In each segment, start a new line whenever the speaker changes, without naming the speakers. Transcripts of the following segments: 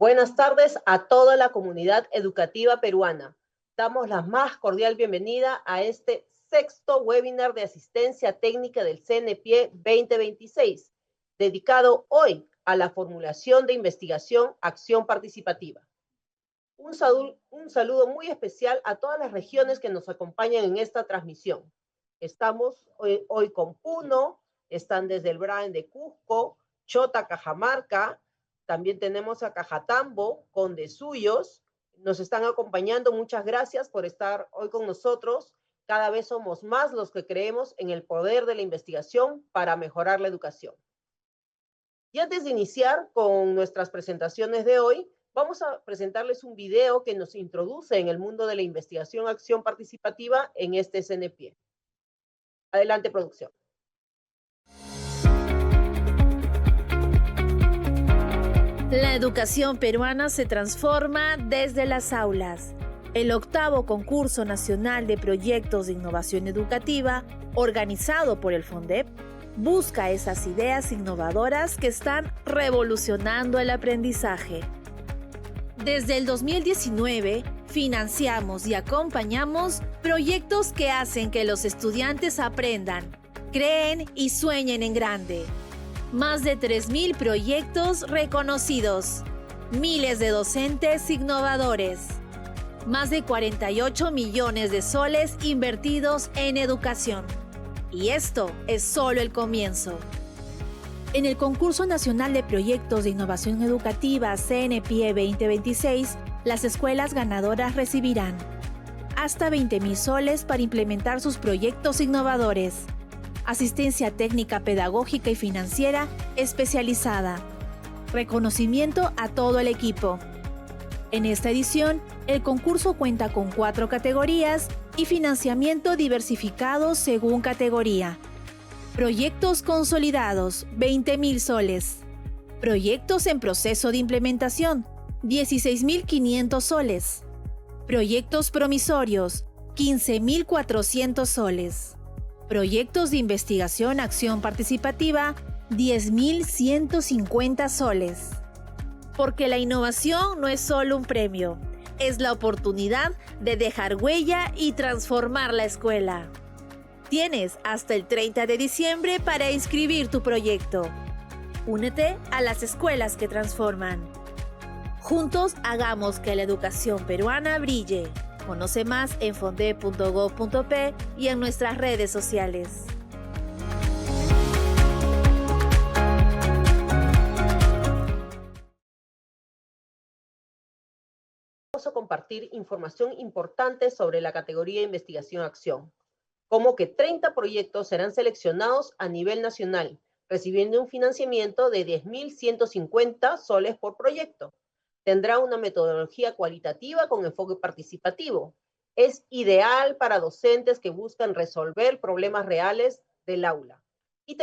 Buenas tardes a toda la comunidad educativa peruana. Damos la más cordial bienvenida a este sexto webinar de asistencia técnica del CNPie 2026, dedicado hoy a la formulación de investigación acción participativa. Un saludo muy especial a todas las regiones que nos acompañan en esta transmisión. Estamos hoy con Puno, están desde el Brain de Cusco, Chota, Cajamarca, también tenemos a Cajatambo, Condesuyos, nos están acompañando. Muchas gracias por estar hoy con nosotros. Cada vez somos más los que creemos en el poder de la investigación para mejorar la educación. Y antes de iniciar con nuestras presentaciones de hoy, vamos a presentarles un video que nos introduce en el mundo de la investigación acción participativa en este CNPie. Adelante, producción.
La educación peruana se transforma desde las aulas. El 8º Concurso Nacional de Proyectos de Innovación Educativa, organizado por el FONDEP, busca esas ideas innovadoras que están revolucionando el aprendizaje. Desde el 2019, financiamos y acompañamos proyectos que hacen que los estudiantes aprendan, creen y sueñen en grande. Más de 3.000 proyectos reconocidos, miles de docentes innovadores, más de 48 millones de soles invertidos en educación. Y esto es solo el comienzo. En el Concurso Nacional de Proyectos de Innovación Educativa CNPie 2026, las escuelas ganadoras recibirán hasta 20.000 soles para implementar sus proyectos innovadores, asistencia técnica pedagógica y financiera especializada, reconocimiento a todo el equipo. En esta edición, el concurso cuenta con 4 categorías y financiamiento diversificado según categoría. Proyectos consolidados, 20.000 soles. Proyectos en proceso de implementación, 16.500 soles. Proyectos promisorios, 15.400 soles. Proyectos de investigación acción participativa, 10.150 soles. Porque la innovación no es solo un premio, es la oportunidad de dejar huella y transformar la escuela. Tienes hasta el 30 de diciembre para inscribir tu proyecto. Únete a las escuelas que transforman. Juntos hagamos que la educación peruana brille. Conoce más en fondep.gov.p y en nuestras redes sociales.
Vamos a compartir información importante sobre la categoría de investigación-acción, como que 30 proyectos serán seleccionados a nivel nacional, recibiendo un financiamiento de 10.150 soles por proyecto. Tendrá una metodología cualitativa con enfoque participativo. Es ideal para docentes que buscan resolver problemas reales del aula. Y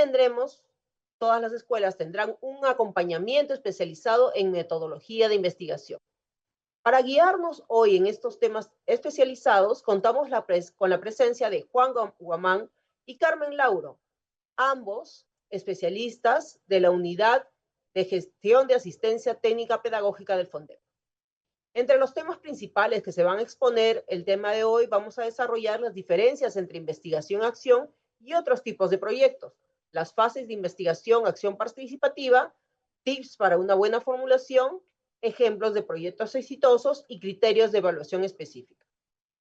todas las escuelas tendrán un acompañamiento especializado en metodología de investigación. Para guiarnos hoy en estos temas especializados, contamos con la presencia de Juan Guamán y Carmen Lauro, ambos especialistas de la Unidad de Gestión de Asistencia Técnica Pedagógica del FONDEP. Entre los temas principales que se van a exponer el tema de hoy, vamos a desarrollar las diferencias entre investigación-acción y otros tipos de proyectos, las fases de investigación-acción participativa, tips para una buena formulación, ejemplos de proyectos exitosos y criterios de evaluación específica.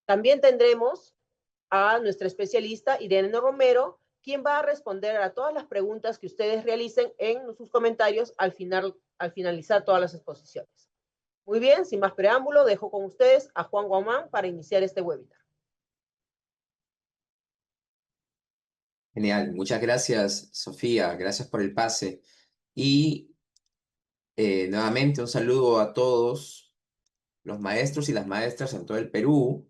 También tendremos a nuestra especialista Irene Romero, quien va a responder a todas las preguntas que ustedes realicen en sus comentarios al finalizar todas las exposiciones. Muy bien, sin más preámbulo, dejo con ustedes a Juan Guamán para iniciar este webinar.
Genial, muchas gracias, Sofía, gracias por el pase. Y nuevamente un saludo a todos los maestros y las maestras en todo el Perú.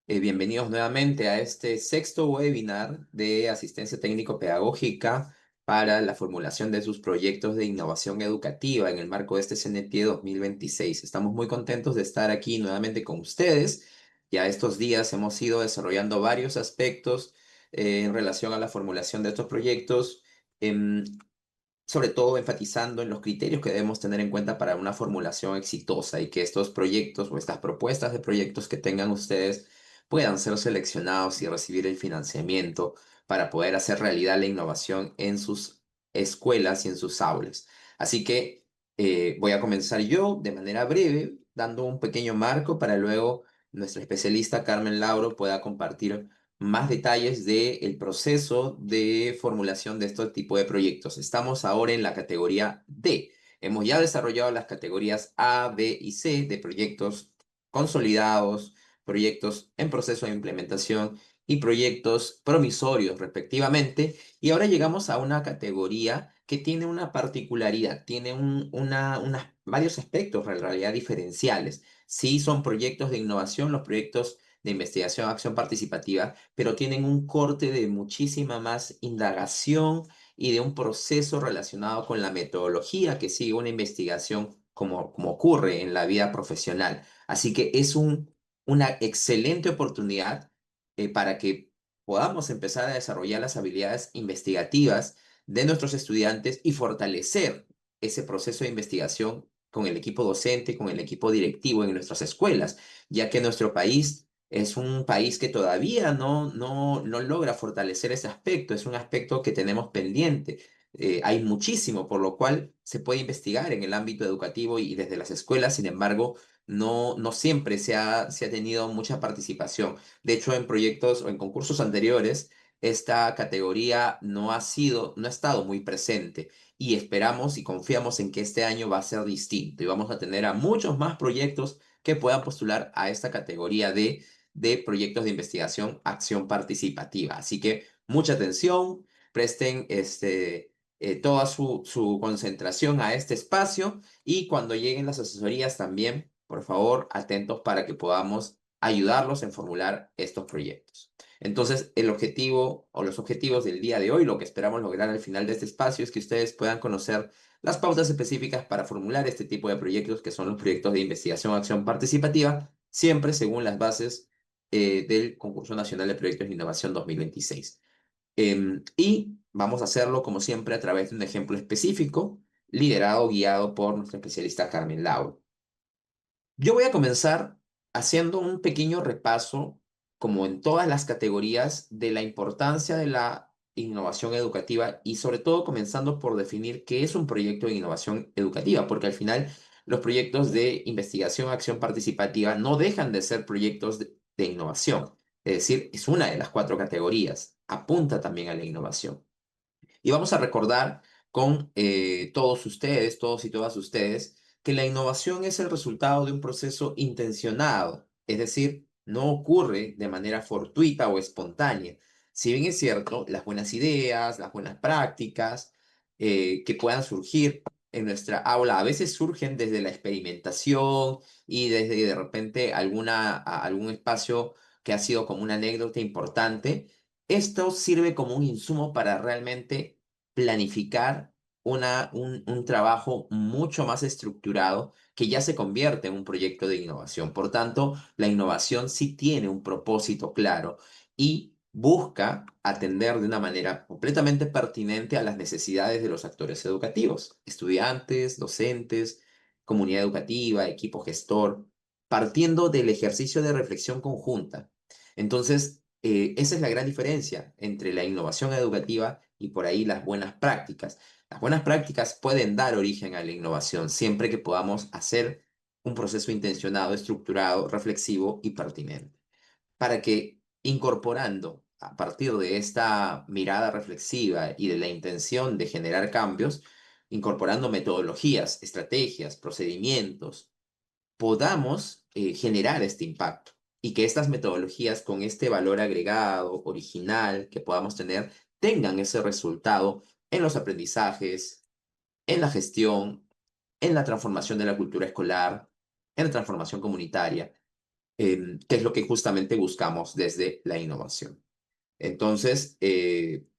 Bienvenidos nuevamente a este sexto webinar de asistencia técnico-pedagógica para la formulación de sus proyectos de innovación educativa en el marco de este CNPie 2026. Estamos muy contentos de estar aquí nuevamente con ustedes. Ya estos días hemos ido desarrollando varios aspectos en relación a la formulación de estos proyectos. sobre todo enfatizando en los criterios que debemos tener en cuenta para una formulación exitosa y que estos proyectos o estas propuestas de proyectos que tengan ustedes puedan ser seleccionados y recibir el financiamiento para poder hacer realidad la innovación en sus escuelas y en sus aulas. Así que voy a comenzar yo de manera breve, dando un pequeño marco para luego nuestra especialista Carmen Lauro pueda compartir más detalles del proceso de formulación de este tipo de proyectos. Estamos ahora en la categoría D. Hemos ya desarrollado las categorías A, B y C de proyectos consolidados, proyectos en proceso de implementación y proyectos promisorios, respectivamente. Y ahora llegamos a una categoría que tiene una particularidad, tiene varios aspectos en realidad diferenciales. Sí, son proyectos de innovación, los proyectos de investigación, acción participativa, pero tienen un corte de muchísima más indagación y de un proceso relacionado con la metodología que sigue una investigación como ocurre en la vida profesional. Así que es una excelente oportunidad para que podamos empezar a desarrollar las habilidades investigativas de nuestros estudiantes y fortalecer ese proceso de investigación con el equipo docente, con el equipo directivo en nuestras escuelas, ya que nuestro país es un país que todavía no logra fortalecer ese aspecto, es un aspecto que tenemos pendiente. Hay muchísimo por lo cual se puede investigar en el ámbito educativo y desde las escuelas, sin embargo, no siempre se ha tenido mucha participación. De hecho, en proyectos o en concursos anteriores, esta categoría no ha estado muy presente y esperamos y confiamos en que este año va a ser distinto y vamos a tener a muchos más proyectos que puedan postular a esta categoría de proyectos de investigación, acción participativa. Así que mucha atención, presten toda su concentración a este espacio y cuando lleguen las asesorías también, por favor, atentos para que podamos ayudarlos en formular estos proyectos. Entonces, el objetivo o los objetivos del día de hoy, lo que esperamos lograr al final de este espacio es que ustedes puedan conocer las pautas específicas para formular este tipo de proyectos, que son los proyectos de investigación, acción participativa, siempre según las bases del Concurso Nacional de Proyectos de Innovación 2026. Y vamos a hacerlo, como siempre, a través de un ejemplo específico, liderado, guiado por nuestra especialista Carmen Lau. Yo voy a comenzar haciendo un pequeño repaso, como en todas las categorías, de la importancia de la innovación educativa y sobre todo comenzando por definir qué es un proyecto de innovación educativa, porque al final los proyectos de investigación, acción participativa no dejan de ser proyectos de innovación. Es decir, es una de las cuatro categorías. Apunta también a la innovación. Y vamos a recordar con todos ustedes, todos y todas ustedes, que la innovación es el resultado de un proceso intencionado, es decir, no ocurre de manera fortuita o espontánea. Si bien es cierto, las buenas ideas, las buenas prácticas que puedan surgir en nuestra aula a veces surgen desde la experimentación y desde de repente algún espacio que ha sido como una anécdota importante. Esto sirve como un insumo para realmente planificar un trabajo mucho más estructurado que ya se convierte en un proyecto de innovación. Por tanto, la innovación sí tiene un propósito claro y busca atender de una manera completamente pertinente a las necesidades de los actores educativos, estudiantes, docentes, comunidad educativa, equipo gestor, partiendo del ejercicio de reflexión conjunta. Entonces, esa es la gran diferencia entre la innovación educativa y por ahí las buenas prácticas. Las buenas prácticas pueden dar origen a la innovación siempre que podamos hacer un proceso intencionado, estructurado, reflexivo y pertinente. Para que incorporando a partir de esta mirada reflexiva y de la intención de generar cambios, incorporando metodologías, estrategias, procedimientos, podamos generar este impacto y que estas metodologías con este valor agregado, original, que podamos tener, tengan ese resultado en los aprendizajes, en la gestión, en la transformación de la cultura escolar, en la transformación comunitaria, que es lo que justamente buscamos desde la innovación. Entonces,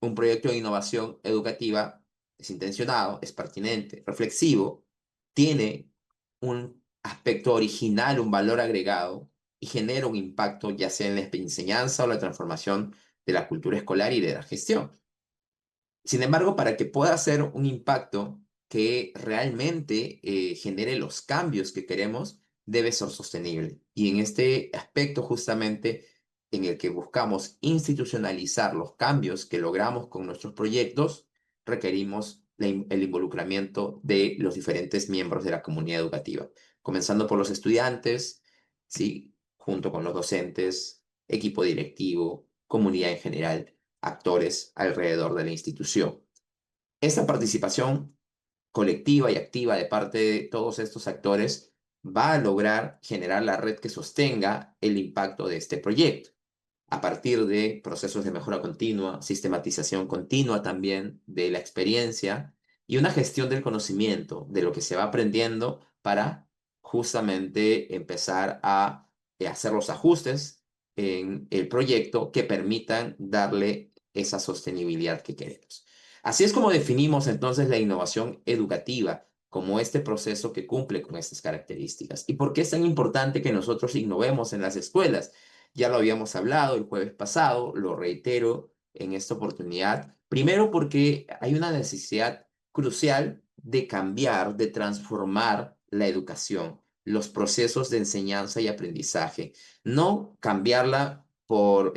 un proyecto de innovación educativa es intencionado, es pertinente, reflexivo, tiene un aspecto original, un valor agregado y genera un impacto ya sea en la enseñanza o la transformación de la cultura escolar y de la gestión. Sin embargo, para que pueda hacer un impacto que realmente genere los cambios que queremos, debe ser sostenible. Y en este aspecto justamente en el que buscamos institucionalizar los cambios que logramos con nuestros proyectos, requerimos el involucramiento de los diferentes miembros de la comunidad educativa, comenzando por los estudiantes, ¿sí? Junto con los docentes, equipo directivo, comunidad en general, actores alrededor de la institución. Esta participación colectiva y activa de parte de todos estos actores va a lograr generar la red que sostenga el impacto de este proyecto, a partir de procesos de mejora continua, sistematización continua también de la experiencia y una gestión del conocimiento, de lo que se va aprendiendo para justamente empezar a hacer los ajustes en el proyecto que permitan darle esa sostenibilidad que queremos. Así es como definimos entonces la innovación educativa como este proceso que cumple con estas características. ¿Y por qué es tan importante que nosotros innovemos en las escuelas? Ya lo habíamos hablado el jueves pasado, lo reitero en esta oportunidad. Primero porque hay una necesidad crucial de cambiar, de transformar la educación, los procesos de enseñanza y aprendizaje. No cambiarla por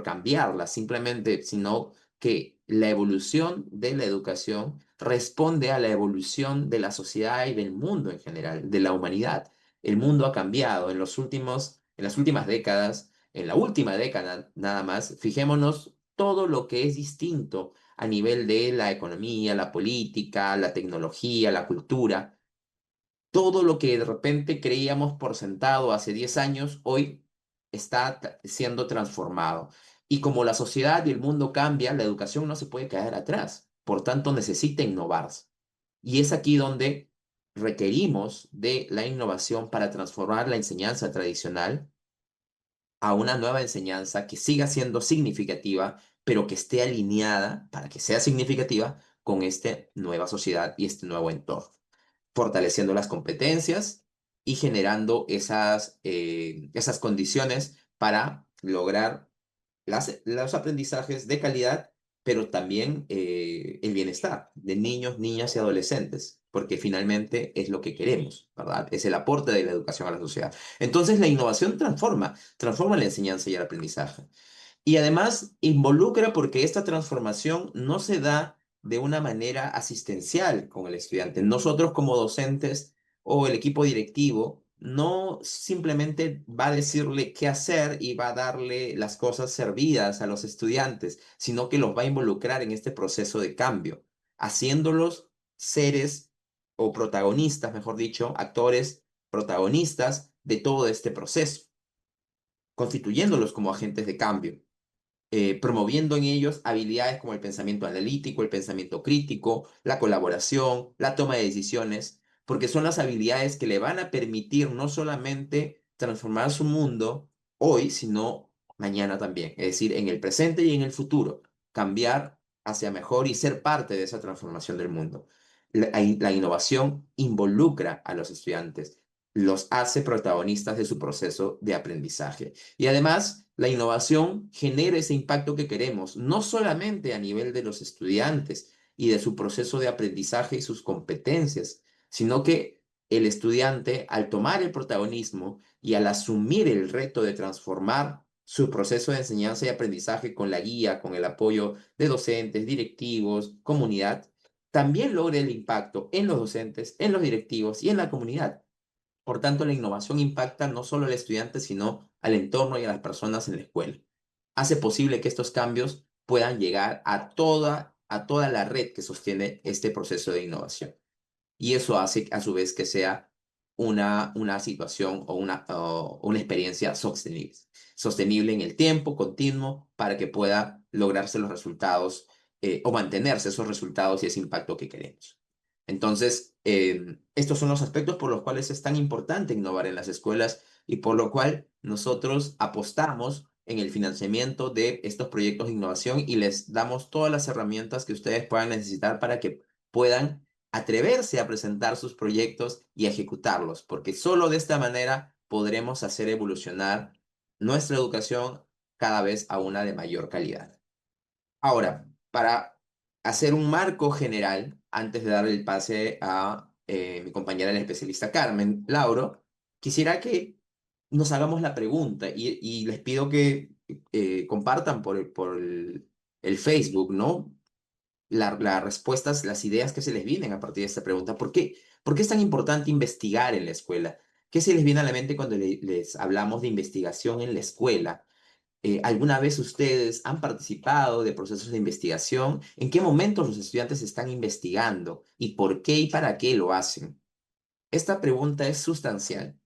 cambiarla simplemente, sino que la evolución de la educación responde a la evolución de la sociedad y del mundo en general, de la humanidad. El mundo ha cambiado en las últimas décadas, en la última década nada más. Fijémonos todo lo que es distinto a nivel de la economía, la política, la tecnología, la cultura. Todo lo que de repente creíamos por sentado hace 10 años, hoy está siendo transformado. Y como la sociedad y el mundo cambia, la educación no se puede quedar atrás. Por tanto, necesita innovarse. Y es aquí donde requerimos de la innovación para transformar la enseñanza tradicional a una nueva enseñanza que siga siendo significativa, pero que esté alineada para que sea significativa con esta nueva sociedad y este nuevo entorno, fortaleciendo las competencias y generando esas condiciones para lograr los aprendizajes de calidad, pero también el bienestar de niños, niñas y adolescentes, porque finalmente es lo que queremos, ¿verdad? Es el aporte de la educación a la sociedad. Entonces, la innovación transforma la enseñanza y el aprendizaje. Y además involucra porque esta transformación no se da de una manera asistencial con el estudiante. Nosotros como docentes o el equipo directivo no simplemente va a decirle qué hacer y va a darle las cosas servidas a los estudiantes, sino que los va a involucrar en este proceso de cambio, haciéndolos seres o protagonistas, mejor dicho, actores protagonistas de todo este proceso, constituyéndolos como agentes de cambio, promoviendo en ellos habilidades como el pensamiento analítico, el pensamiento crítico, la colaboración, la toma de decisiones, porque son las habilidades que le van a permitir no solamente transformar su mundo hoy, sino mañana también, es decir, en el presente y en el futuro, cambiar hacia mejor y ser parte de esa transformación del mundo. La innovación involucra a los estudiantes, los hace protagonistas de su proceso de aprendizaje. Y además, la innovación genera ese impacto que queremos, no solamente a nivel de los estudiantes y de su proceso de aprendizaje y sus competencias, sino que el estudiante, al tomar el protagonismo y al asumir el reto de transformar su proceso de enseñanza y aprendizaje con la guía, con el apoyo de docentes, directivos, comunidad, también logra el impacto en los docentes, en los directivos y en la comunidad. Por tanto, la innovación impacta no solo al estudiante, sino al entorno y a las personas en la escuela. Hace posible que estos cambios puedan llegar a toda la red que sostiene este proceso de innovación. Y eso hace a su vez que sea una situación o una experiencia sostenible. Sostenible en el tiempo, continuo, para que pueda lograrse los resultados o mantenerse esos resultados y ese impacto que queremos. Entonces, estos son los aspectos por los cuales es tan importante innovar en las escuelas y por lo cual nosotros apostamos en el financiamiento de estos proyectos de innovación y les damos todas las herramientas que ustedes puedan necesitar para que puedan atreverse a presentar sus proyectos y ejecutarlos, porque solo de esta manera podremos hacer evolucionar nuestra educación cada vez a una de mayor calidad. Ahora, para hacer un marco general antes de darle el pase a mi compañera, la especialista Carmen Lauro. Quisiera que nos hagamos la pregunta y les pido que compartan por el Facebook, ¿no? Las respuestas, las ideas que se les vienen a partir de esta pregunta. ¿Por qué es tan importante investigar en la escuela? ¿Qué se les viene a la mente cuando les hablamos de investigación en la escuela? ¿Alguna vez ustedes han participado de procesos de investigación? ¿En qué momentos los estudiantes están investigando? ¿Y por qué y para qué lo hacen? Esta pregunta es sustancial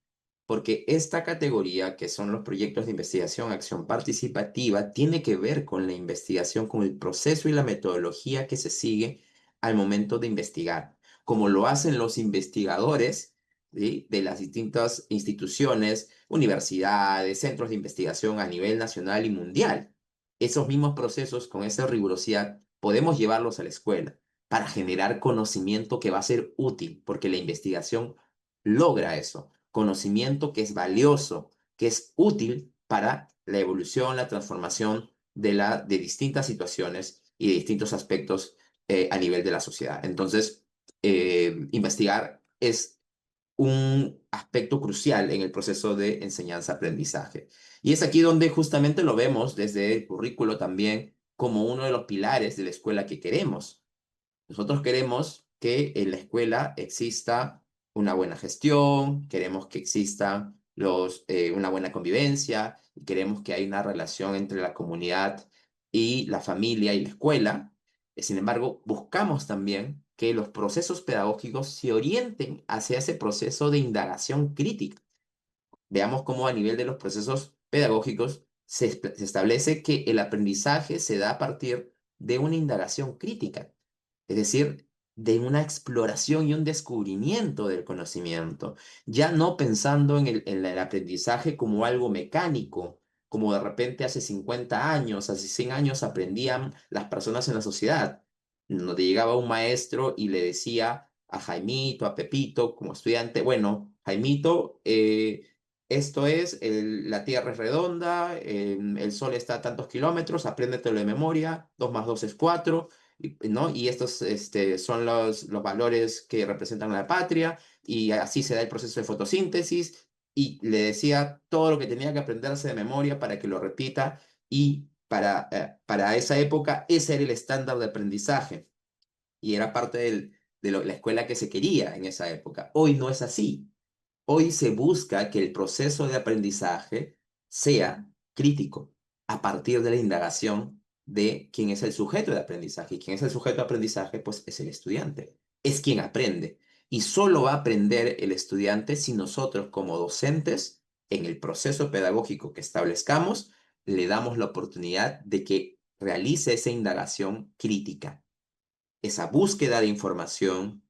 porque esta categoría, que son los proyectos de investigación, acción participativa, tiene que ver con la investigación, con el proceso y la metodología que se sigue al momento de investigar, como lo hacen los investigadores, ¿sí?, de las distintas instituciones, universidades, centros de investigación a nivel nacional y mundial. Esos mismos procesos, con esa rigurosidad, podemos llevarlos a la escuela para generar conocimiento que va a ser útil, porque la investigación logra eso, conocimiento que es valioso, que es útil para la evolución, la transformación de distintas situaciones y de distintos aspectos a nivel de la sociedad. Entonces, investigar es un aspecto crucial en el proceso de enseñanza-aprendizaje. Y es aquí donde justamente lo vemos desde el currículo también como uno de los pilares de la escuela que queremos. Nosotros queremos que en la escuela exista una buena gestión, queremos que exista una buena convivencia, y queremos que haya una relación entre la comunidad y la familia y la escuela. Sin embargo, buscamos también que los procesos pedagógicos se orienten hacia ese proceso de indagación crítica. Veamos cómo a nivel de los procesos pedagógicos se establece que el aprendizaje se da a partir de una indagación crítica, es decir, de una exploración y un descubrimiento del conocimiento, ya no pensando en el aprendizaje como algo mecánico, como de repente hace 50 años, hace 100 años aprendían las personas en la sociedad, donde llegaba un maestro y le decía a Jaimito, a Pepito, como estudiante, bueno, Jaimito, esto es, la Tierra es redonda, el Sol está a tantos kilómetros, apréndetelo de memoria, 2 más 2 es 4, ¿no? Y estos son los valores que representan la patria, y así se da el proceso de fotosíntesis, y le decía todo lo que tenía que aprenderse de memoria para que lo repita, y para esa época ese era el estándar de aprendizaje, y era parte la escuela que se quería en esa época. Hoy no es así. Hoy se busca que el proceso de aprendizaje sea crítico a partir de la indagación de quién es el sujeto de aprendizaje. Y quién es el sujeto de aprendizaje, pues es el estudiante. Es quien aprende. Y solo va a aprender el estudiante si nosotros como docentes, en el proceso pedagógico que establezcamos, le damos la oportunidad de que realice esa indagación crítica, esa búsqueda de información,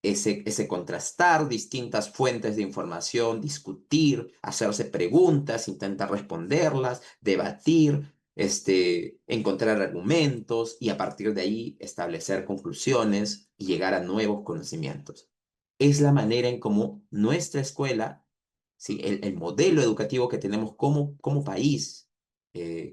ese contrastar distintas fuentes de información, discutir, hacerse preguntas, intentar responderlas, debatir, encontrar argumentos y a partir de ahí establecer conclusiones y llegar a nuevos conocimientos. Es la manera en cómo nuestra escuela, ¿sí?, el modelo educativo que tenemos como país,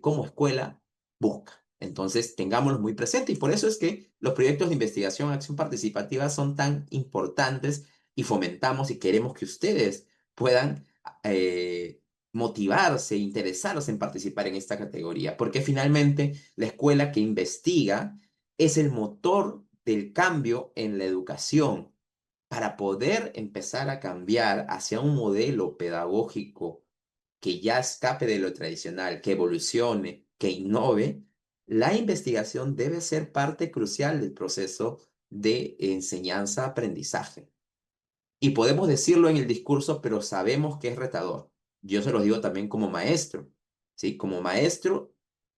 como escuela, busca. Entonces, tengámoslo muy presente y por eso es que los proyectos de investigación, acción participativa son tan importantes y fomentamos y queremos que ustedes puedan eh, motivarse, interesarse en participar en esta categoría, porque finalmente la escuela que investiga es el motor del cambio en la educación para poder empezar a cambiar hacia un modelo pedagógico que ya escape de lo tradicional, que evolucione, que innove. La investigación debe ser parte crucial del proceso de enseñanza-aprendizaje. Y podemos decirlo en el discurso, pero sabemos que es retador. Yo se lo digo también como maestro, ¿sí? Como maestro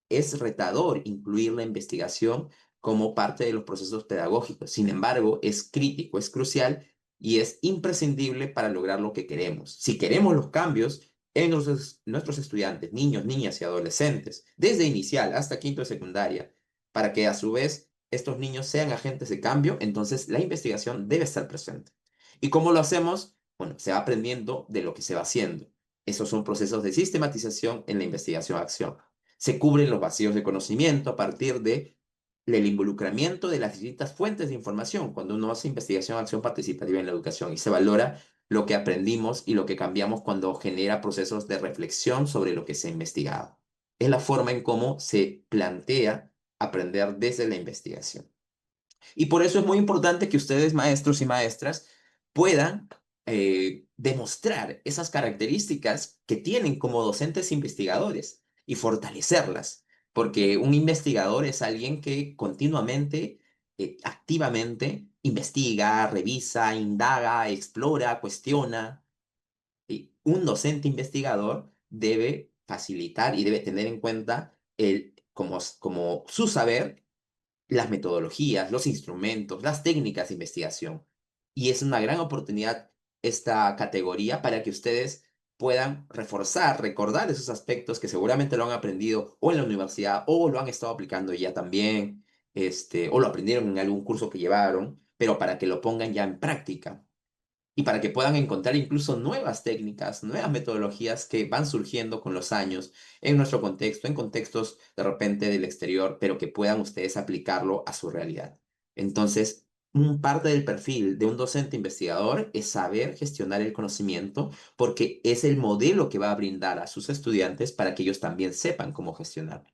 es retador incluir la investigación como parte de los procesos pedagógicos. Sin embargo, es crítico, es crucial y es imprescindible para lograr lo que queremos. Si queremos los cambios en nuestros estudiantes, niños, niñas y adolescentes, desde inicial hasta quinto de secundaria, para que a su vez estos niños sean agentes de cambio, entonces la investigación debe estar presente. ¿Y cómo lo hacemos? Bueno, se va aprendiendo de lo que se va haciendo. Esos son procesos de sistematización en la investigación-acción. Se cubren los vacíos de conocimiento a partir de el involucramiento de las distintas fuentes de información cuando uno hace investigación, acción participativa en la educación y se valora lo que aprendimos y lo que cambiamos cuando genera procesos de reflexión sobre lo que se ha investigado. Es la forma en cómo se plantea aprender desde la investigación. Y por eso es muy importante que ustedes, maestros y maestras, puedan demostrar esas características que tienen como docentes investigadores y fortalecerlas, porque un investigador es alguien que continuamente, activamente investiga, revisa, indaga, explora, cuestiona. Y un docente investigador debe facilitar y debe tener en cuenta como su saber las metodologías, los instrumentos, las técnicas de investigación. Y es una gran oportunidad esta categoría para que ustedes puedan reforzar, recordar esos aspectos que seguramente lo han aprendido o en la universidad o lo han estado aplicando ya también, o lo aprendieron en algún curso que llevaron, pero para que lo pongan ya en práctica y para que puedan encontrar incluso nuevas técnicas, nuevas metodologías que van surgiendo con los años en nuestro contexto, en contextos de repente del exterior, pero que puedan ustedes aplicarlo a su realidad. Entonces, un parte del perfil de un docente investigador es saber gestionar el conocimiento porque es el modelo que va a brindar a sus estudiantes para que ellos también sepan cómo gestionar.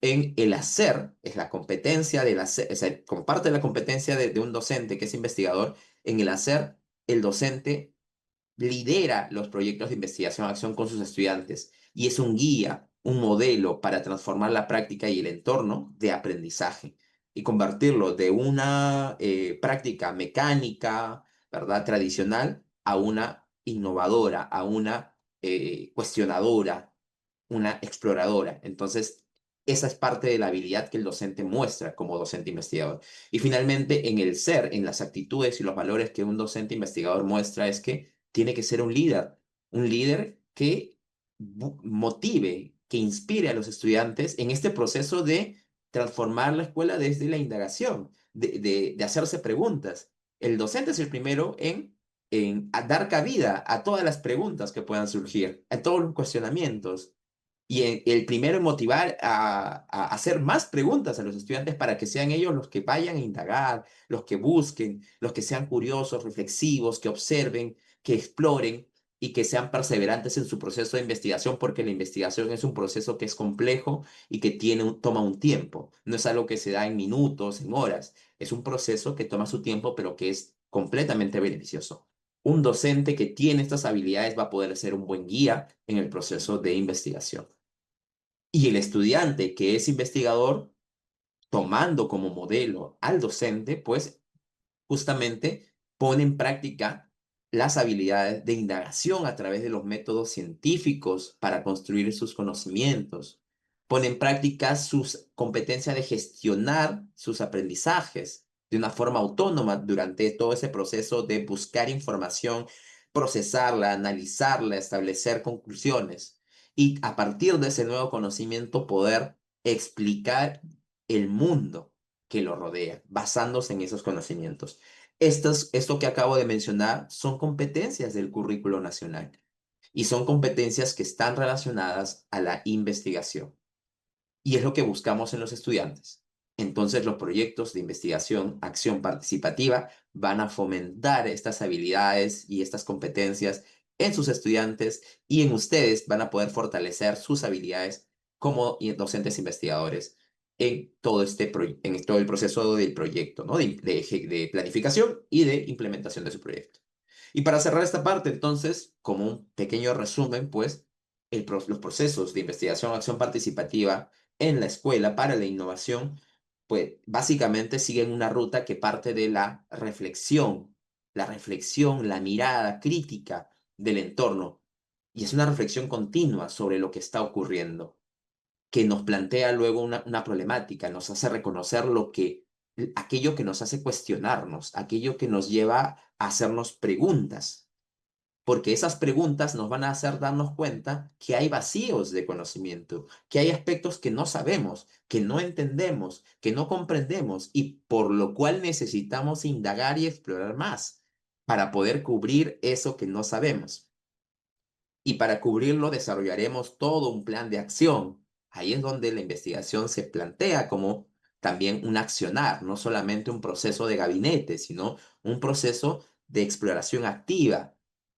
En el hacer, es la competencia del hacer, o sea, como parte de la competencia de un docente que es investigador, en el hacer, el docente lidera los proyectos de investigación acción con sus estudiantes y es un guía, un modelo para transformar la práctica y el entorno de aprendizaje y convertirlo de una práctica mecánica, ¿verdad? Tradicional a una innovadora, a una cuestionadora, una exploradora. Entonces, esa es parte de la habilidad que el docente muestra como docente investigador. Y finalmente, en el ser, en las actitudes y los valores que un docente investigador muestra es que tiene que ser un líder que motive, que inspire a los estudiantes en este proceso de transformar la escuela desde la indagación, de hacerse preguntas. El docente es el primero en dar cabida a todas las preguntas que puedan surgir, a todos los cuestionamientos y el primero en motivar a hacer más preguntas a los estudiantes para que sean ellos los que vayan a indagar, los que busquen, los que sean curiosos, reflexivos, que observen, que exploren y que sean perseverantes en su proceso de investigación, porque la investigación es un proceso que es complejo y que toma un tiempo. No es algo que se da en minutos, en horas. Es un proceso que toma su tiempo, pero que es completamente beneficioso. Un docente que tiene estas habilidades va a poder ser un buen guía en el proceso de investigación. Y el estudiante que es investigador, tomando como modelo al docente, pues justamente pone en práctica las habilidades de indagación a través de los métodos científicos para construir sus conocimientos. Pone en práctica sus competencias de gestionar sus aprendizajes de una forma autónoma durante todo ese proceso de buscar información, procesarla, analizarla, establecer conclusiones y a partir de ese nuevo conocimiento poder explicar el mundo que lo rodea, basándose en esos conocimientos. Esto que acabo de mencionar son competencias del currículo nacional y son competencias que están relacionadas a la investigación. Y es lo que buscamos en los estudiantes. Entonces, los proyectos de investigación, acción participativa, van a fomentar estas habilidades y estas competencias en sus estudiantes y en ustedes van a poder fortalecer sus habilidades como docentes investigadores en en todo el proceso del proyecto, ¿no? De planificación y de implementación de su proyecto. Y para cerrar esta parte, entonces, como un pequeño resumen, pues, los procesos de investigación, acción participativa en la escuela para la innovación, pues básicamente siguen una ruta que parte de la reflexión, la mirada crítica del entorno. Y es una reflexión continua sobre lo que está ocurriendo, que nos plantea luego una problemática, nos hace reconocer aquello que nos hace cuestionarnos, aquello que nos lleva a hacernos preguntas porque esas preguntas nos van a hacer darnos cuenta que hay vacíos de conocimiento, que hay aspectos que no sabemos, que no entendemos, que no comprendemos y por lo cual necesitamos indagar y explorar más para poder cubrir eso que no sabemos. Y para cubrirlo desarrollaremos todo un plan de acción. Ahí es donde la investigación se plantea como también un accionar, no solamente un proceso de gabinete, sino un proceso de exploración activa,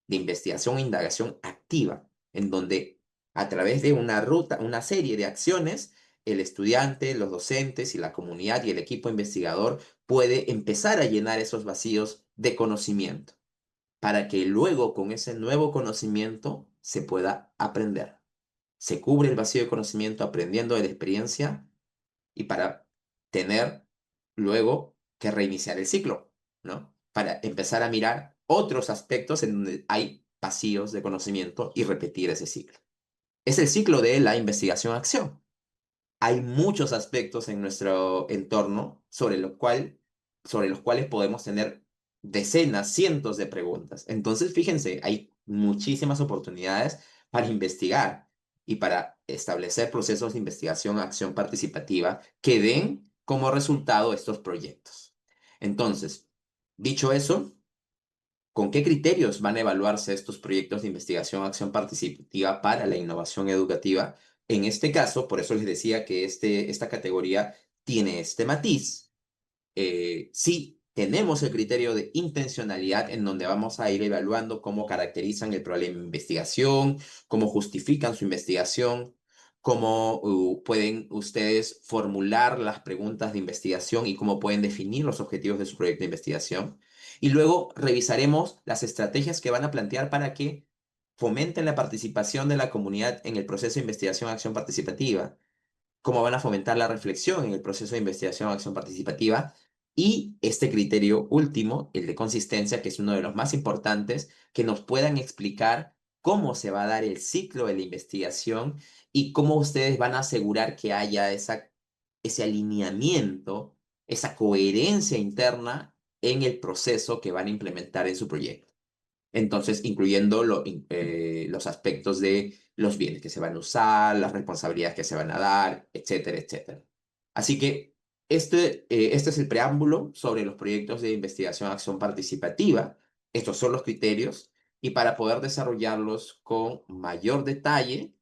de investigación e indagación activa, en donde a través de una ruta, una serie de acciones, el estudiante, los docentes y la comunidad y el equipo investigador puede empezar a llenar esos vacíos de conocimiento, para que luego con ese nuevo conocimiento se pueda aprender. Se cubre el vacío de conocimiento aprendiendo de la experiencia y para tener luego que reiniciar el ciclo, ¿no? Para empezar a mirar otros aspectos en donde hay vacíos de conocimiento y repetir ese ciclo. Es el ciclo de la investigación-acción. Hay muchos aspectos en nuestro entorno sobre los cuales podemos tener decenas, cientos de preguntas. Entonces, fíjense, hay muchísimas oportunidades para investigar y para establecer procesos de investigación, acción participativa que den como resultado estos proyectos. Entonces, dicho eso, ¿con qué criterios van a evaluarse estos proyectos de investigación, acción participativa para la innovación educativa? En este caso, por eso les decía que esta categoría tiene este matiz. Sí, tenemos el criterio de intencionalidad en donde vamos a ir evaluando cómo caracterizan el problema de investigación, cómo justifican su investigación, cómo pueden ustedes formular las preguntas de investigación y cómo pueden definir los objetivos de su proyecto de investigación. Y luego revisaremos las estrategias que van a plantear para que fomenten la participación de la comunidad en el proceso de investigación-acción participativa, cómo van a fomentar la reflexión en el proceso de investigación-acción participativa y este criterio último, el de consistencia, que es uno de los más importantes, que nos puedan explicar cómo se va a dar el ciclo de la investigación y cómo ustedes van a asegurar que haya ese alineamiento, esa coherencia interna en el proceso que van a implementar en su proyecto. Entonces, incluyendo los aspectos de los bienes que se van a usar, las responsabilidades que se van a dar, etcétera, etcétera. Así que este es el preámbulo sobre los proyectos de investigación acción participativa. Estos son los criterios y para poder desarrollarlos con mayor detalle,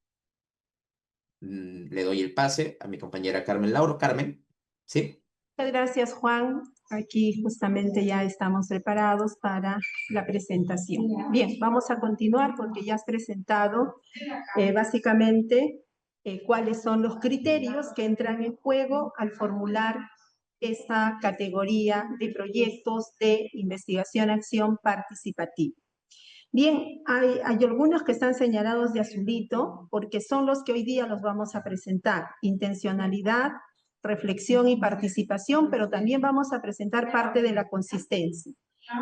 le doy el pase a mi compañera Carmen Lauro. Carmen, ¿sí?
Muchas gracias, Juan. Aquí justamente ya estamos preparados para la presentación. Bien, vamos a continuar porque ya has presentado básicamente cuáles son los criterios que entran en juego al formular esta categoría de proyectos de investigación-acción participativa. Bien, hay algunos que están señalados de azulito porque son los que hoy día los vamos a presentar. Intencionalidad, reflexión y participación, pero también vamos a presentar parte de la consistencia.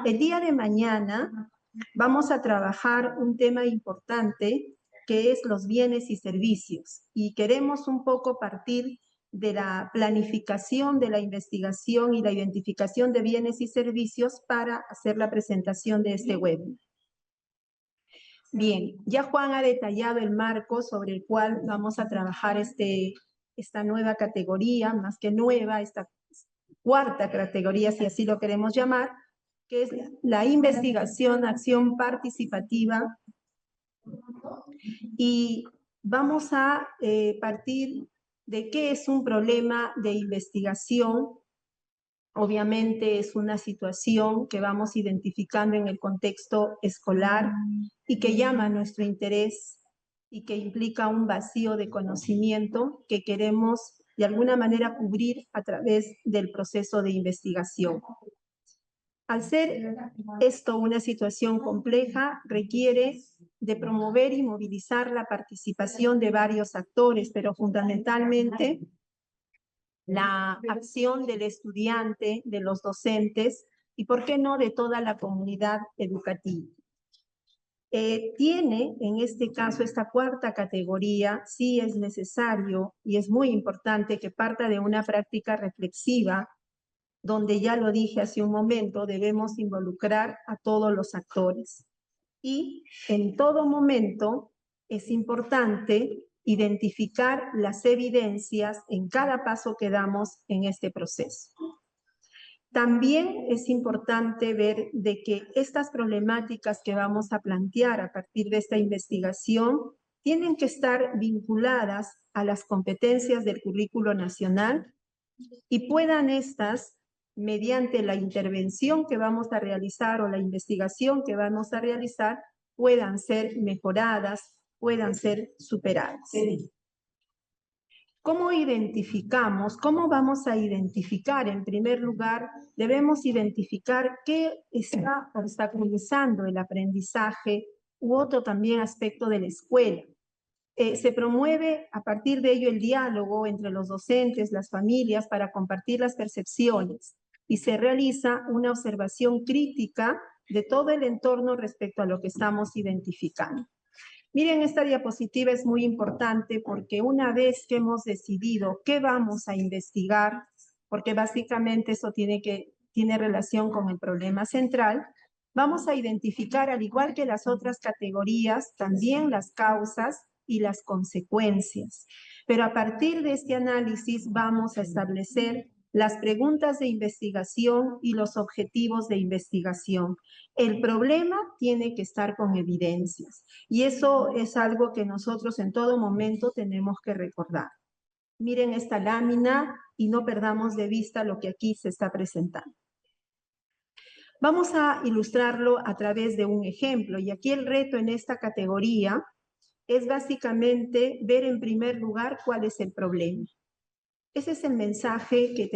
El día de mañana vamos a trabajar un tema importante que es los bienes y servicios y queremos un poco partir de la planificación de la investigación y la identificación de bienes y servicios para hacer la presentación de este webinar. Bien, ya Juan ha detallado el marco sobre el cual vamos a trabajar esta nueva categoría, más que nueva, esta cuarta categoría, si así lo queremos llamar, que es la investigación, acción participativa. Y vamos a partir de qué es un problema de investigación. Obviamente es una situación que vamos identificando en el contexto escolar y que llama nuestro interés y que implica un vacío de conocimiento que queremos de alguna manera cubrir a través del proceso de investigación. Al ser esto una situación compleja, requiere de promover y movilizar la participación de varios actores, pero fundamentalmente la acción del estudiante, de los docentes y, ¿por qué no?, de toda la comunidad educativa. Tiene, en este caso, esta cuarta categoría, sí es necesario y es muy importante que parta de una práctica reflexiva, donde ya lo dije hace un momento, debemos involucrar a todos los actores. Y en todo momento es importante identificar las evidencias en cada paso que damos en este proceso. También es importante ver de que estas problemáticas que vamos a plantear a partir de esta investigación tienen que estar vinculadas a las competencias del currículo nacional y puedan estas, mediante la intervención que vamos a realizar o la investigación que vamos a realizar, puedan ser mejoradas, puedan ser superadas. ¿Cómo identificamos? ¿Cómo vamos a identificar? En primer lugar, debemos identificar qué está obstaculizando el aprendizaje u otro también aspecto de la escuela. Se promueve a partir de ello el diálogo entre los docentes, las familias, para compartir las percepciones y se realiza una observación crítica de todo el entorno respecto a lo que estamos identificando. Miren, esta diapositiva es muy importante porque una vez que hemos decidido qué vamos a investigar, porque básicamente eso tiene relación con el problema central, vamos a identificar, al igual que las otras categorías, también las causas y las consecuencias. Pero a partir de este análisis vamos a establecer las preguntas de investigación y los objetivos de investigación. El problema tiene que estar con evidencias y eso es algo que nosotros en todo momento tenemos que recordar. Miren esta lámina y no perdamos de vista lo que aquí se está presentando. Vamos a ilustrarlo a través de un ejemplo y aquí el reto en esta categoría es básicamente ver en primer lugar cuál es el problema. Ese es el mensaje que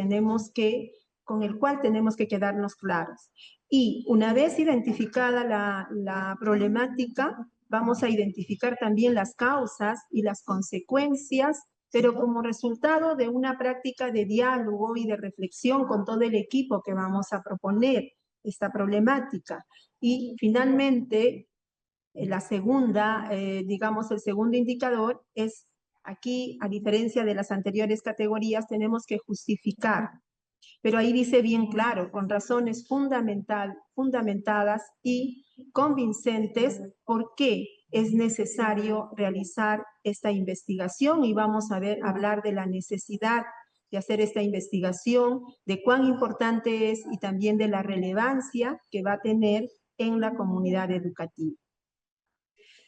con el cual tenemos que quedarnos claros. Y una vez identificada la problemática, vamos a identificar también las causas y las consecuencias, pero como resultado de una práctica de diálogo y de reflexión con todo el equipo que vamos a proponer esta problemática. Y finalmente, la segunda, digamos, el segundo indicador es aquí, a diferencia de las anteriores categorías, tenemos que justificar. Pero ahí dice bien claro, con razones fundamentadas y convincentes, por qué es necesario realizar esta investigación. Y vamos a hablar de la necesidad de hacer esta investigación, de cuán importante es y también de la relevancia que va a tener en la comunidad educativa.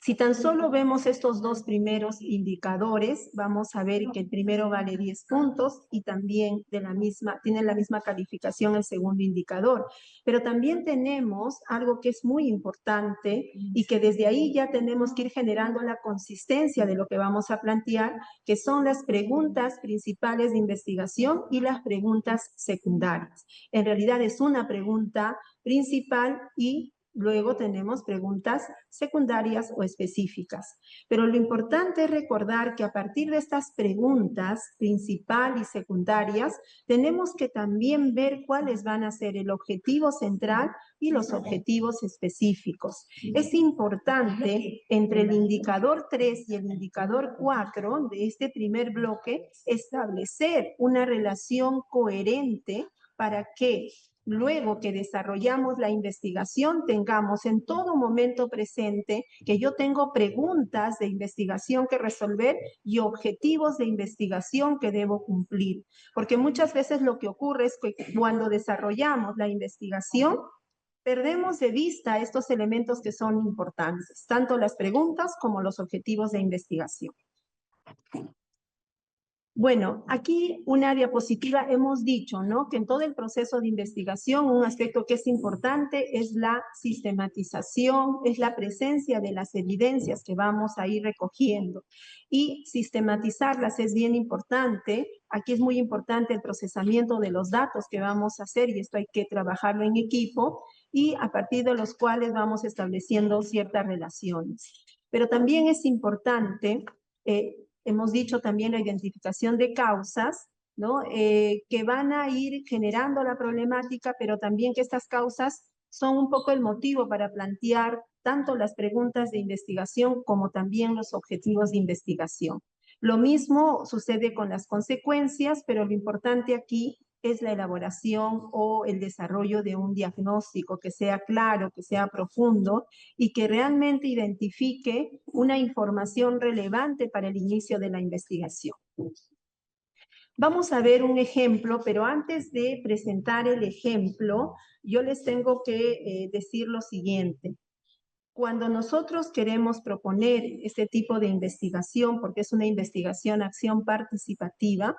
Si tan solo vemos estos dos primeros indicadores, vamos a ver que el primero vale 10 puntos y también tiene la misma calificación el segundo indicador. Pero también tenemos algo que es muy importante y que desde ahí ya tenemos que ir generando la consistencia de lo que vamos a plantear, que son las preguntas principales de investigación y las preguntas secundarias. En realidad es una pregunta principal y luego tenemos preguntas secundarias o específicas. Pero lo importante es recordar que a partir de estas preguntas principal y secundarias, tenemos que también ver cuáles van a ser el objetivo central y los objetivos específicos. Es importante entre el indicador 3 y el indicador 4 de este primer bloque establecer una relación coherente para que luego que desarrollamos la investigación, tengamos en todo momento presente que yo tengo preguntas de investigación que resolver y objetivos de investigación que debo cumplir. Porque muchas veces lo que ocurre es que cuando desarrollamos la investigación, perdemos de vista estos elementos que son importantes, tanto las preguntas como los objetivos de investigación. Bueno, aquí una diapositiva hemos dicho, ¿no? Que en todo el proceso de investigación un aspecto que es importante es la sistematización, es la presencia de las evidencias que vamos a ir recogiendo. Y sistematizarlas es bien importante. Aquí es muy importante el procesamiento de los datos que vamos a hacer y esto hay que trabajarlo en equipo y a partir de los cuales vamos estableciendo ciertas relaciones. Pero también es importante hemos dicho también la identificación de causas, ¿no? Que van a ir generando la problemática, pero también que estas causas son un poco el motivo para plantear tanto las preguntas de investigación como también los objetivos de investigación. Lo mismo sucede con las consecuencias, pero lo importante aquí es la elaboración o el desarrollo de un diagnóstico que sea claro, que sea profundo y que realmente identifique una información relevante para el inicio de la investigación. Vamos a ver un ejemplo, pero antes de presentar el ejemplo, yo les tengo que decir lo siguiente. Cuando nosotros queremos proponer este tipo de investigación, porque es una investigación acción participativa,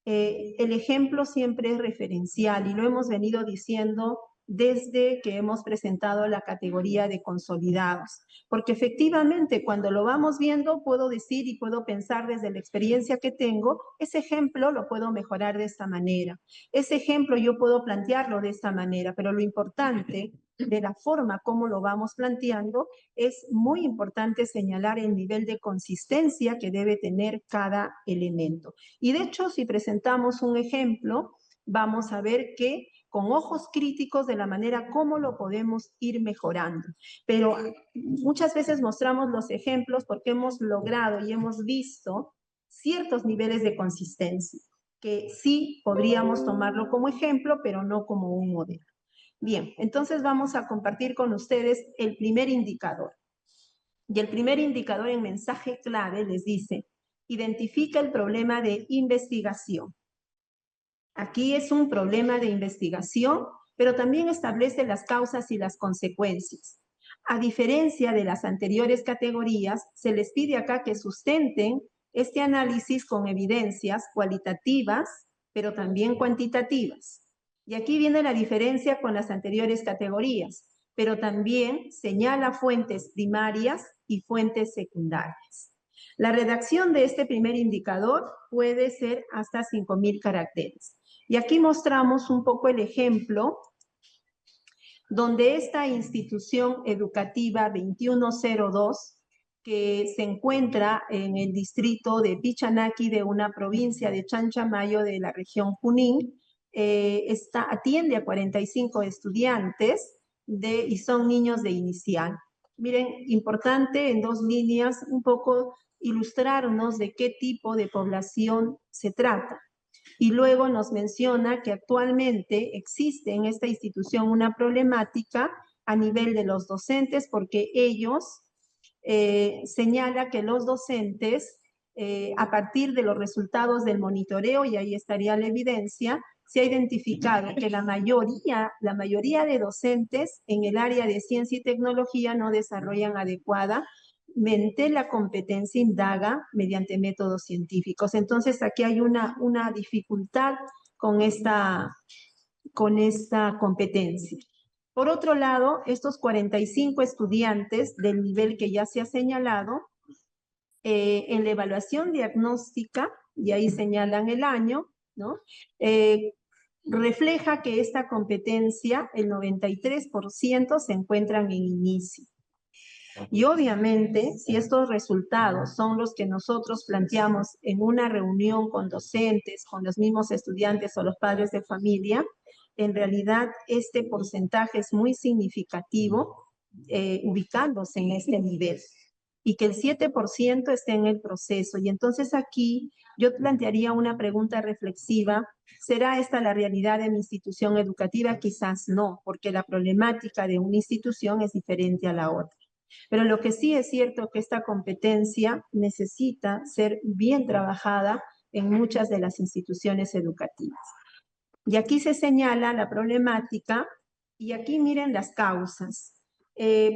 El ejemplo siempre es referencial y lo hemos venido diciendo desde que hemos presentado la categoría de consolidados, porque efectivamente cuando lo vamos viendo puedo decir y puedo pensar desde la experiencia que tengo, ese ejemplo lo puedo mejorar de esta manera, ese ejemplo yo puedo plantearlo de esta manera, pero lo importante de la forma como lo vamos planteando es muy importante señalar el nivel de consistencia que debe tener cada elemento. Y de hecho, si presentamos un ejemplo, vamos a ver que con ojos críticos de la manera como lo podemos ir mejorando. Pero muchas veces mostramos los ejemplos porque hemos logrado y hemos visto ciertos niveles de consistencia, que sí podríamos tomarlo como ejemplo, pero no como un modelo. Bien, entonces vamos a compartir con ustedes el primer indicador. Y el primer indicador en mensaje clave les dice, identifica el problema de investigación. Aquí es un problema de investigación, pero también establece las causas y las consecuencias. A diferencia de las anteriores categorías, se les pide acá que sustenten este análisis con evidencias cualitativas, pero también cuantitativas. Y aquí viene la diferencia con las anteriores categorías, pero también señala fuentes primarias y fuentes secundarias. La redacción de este primer indicador puede ser hasta 5,000 caracteres. Y aquí mostramos un poco el ejemplo donde esta institución educativa 2102, que se encuentra en el distrito de Pichanaki de una provincia de Chanchamayo de la región Junín, atiende a 45 estudiantes y son niños de inicial. Miren, importante en 2 líneas un poco ilustrarnos de qué tipo de población se trata. Y luego nos menciona que actualmente existe en esta institución una problemática a nivel de los docentes porque ellos señala que los docentes, a partir de los resultados del monitoreo, y ahí estaría la evidencia, se ha identificado que la mayoría de docentes en el área de ciencia y tecnología no desarrollan adecuadamente la competencia indaga mediante métodos científicos. Entonces, aquí hay una dificultad con esta competencia. Por otro lado, estos 45 estudiantes del nivel que ya se ha señalado, en la evaluación diagnóstica, y ahí señalan el año, ¿no? Refleja que esta competencia, el 93% se encuentran en inicio. Y obviamente, si estos resultados son los que nosotros planteamos en una reunión con docentes, con los mismos estudiantes o los padres de familia, en realidad este porcentaje es muy significativo, ubicándose en este nivel. Y que el 7% esté en el proceso. Y entonces aquí yo plantearía una pregunta reflexiva. ¿Será esta la realidad de mi institución educativa? Quizás no, porque la problemática de una institución es diferente a la otra. Pero lo que sí es cierto es que esta competencia necesita ser bien trabajada en muchas de las instituciones educativas. Y aquí se señala la problemática y aquí miren las causas.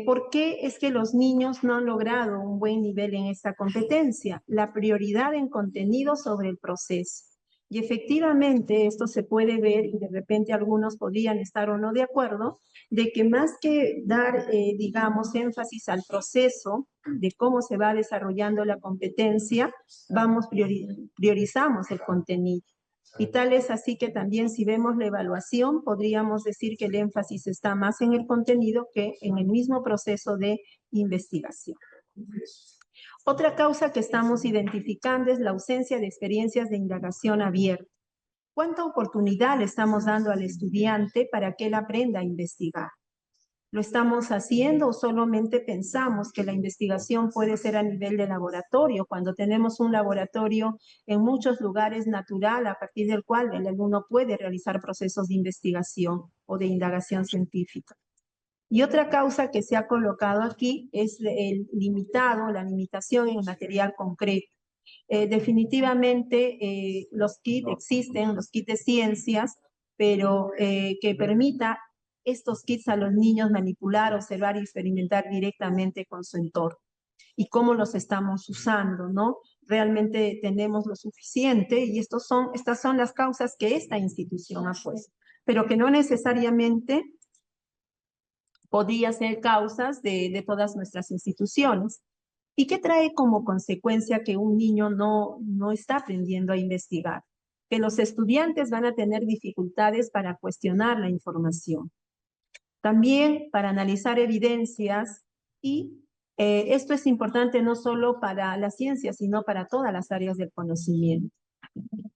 ¿Por qué es que los niños no han logrado un buen nivel en esta competencia? La prioridad en contenido sobre el proceso. Y efectivamente esto se puede ver, y de repente algunos podrían estar o no de acuerdo, de que más que dar, digamos, énfasis al proceso de cómo se va desarrollando la competencia, priorizamos el contenido. Y tal es así que también si vemos la evaluación, podríamos decir que el énfasis está más en el contenido que en el mismo proceso de investigación. Otra causa que estamos identificando es la ausencia de experiencias de indagación abierta. ¿Cuánta oportunidad le estamos dando al estudiante para que él aprenda a investigar? ¿Lo estamos haciendo o solamente pensamos que la investigación puede ser a nivel de laboratorio, cuando tenemos un laboratorio en muchos lugares natural a partir del cual el alumno puede realizar procesos de investigación o de indagación científica? Y otra causa que se ha colocado aquí es la limitación en material concreto. Definitivamente los kits existen, los kits de ciencias, pero que permita estos kits a los niños manipular, observar y experimentar directamente con su entorno. Y cómo los estamos usando, ¿no? realmente tenemos lo suficiente y estas son las causas que esta institución ha puesto, pero que no necesariamente podría ser causas de todas nuestras instituciones. ¿Y qué trae como consecuencia que un niño no está aprendiendo a investigar? Que los estudiantes van a tener dificultades para cuestionar la información. También para analizar evidencias y esto es importante no solo para la ciencia, sino para todas las áreas del conocimiento.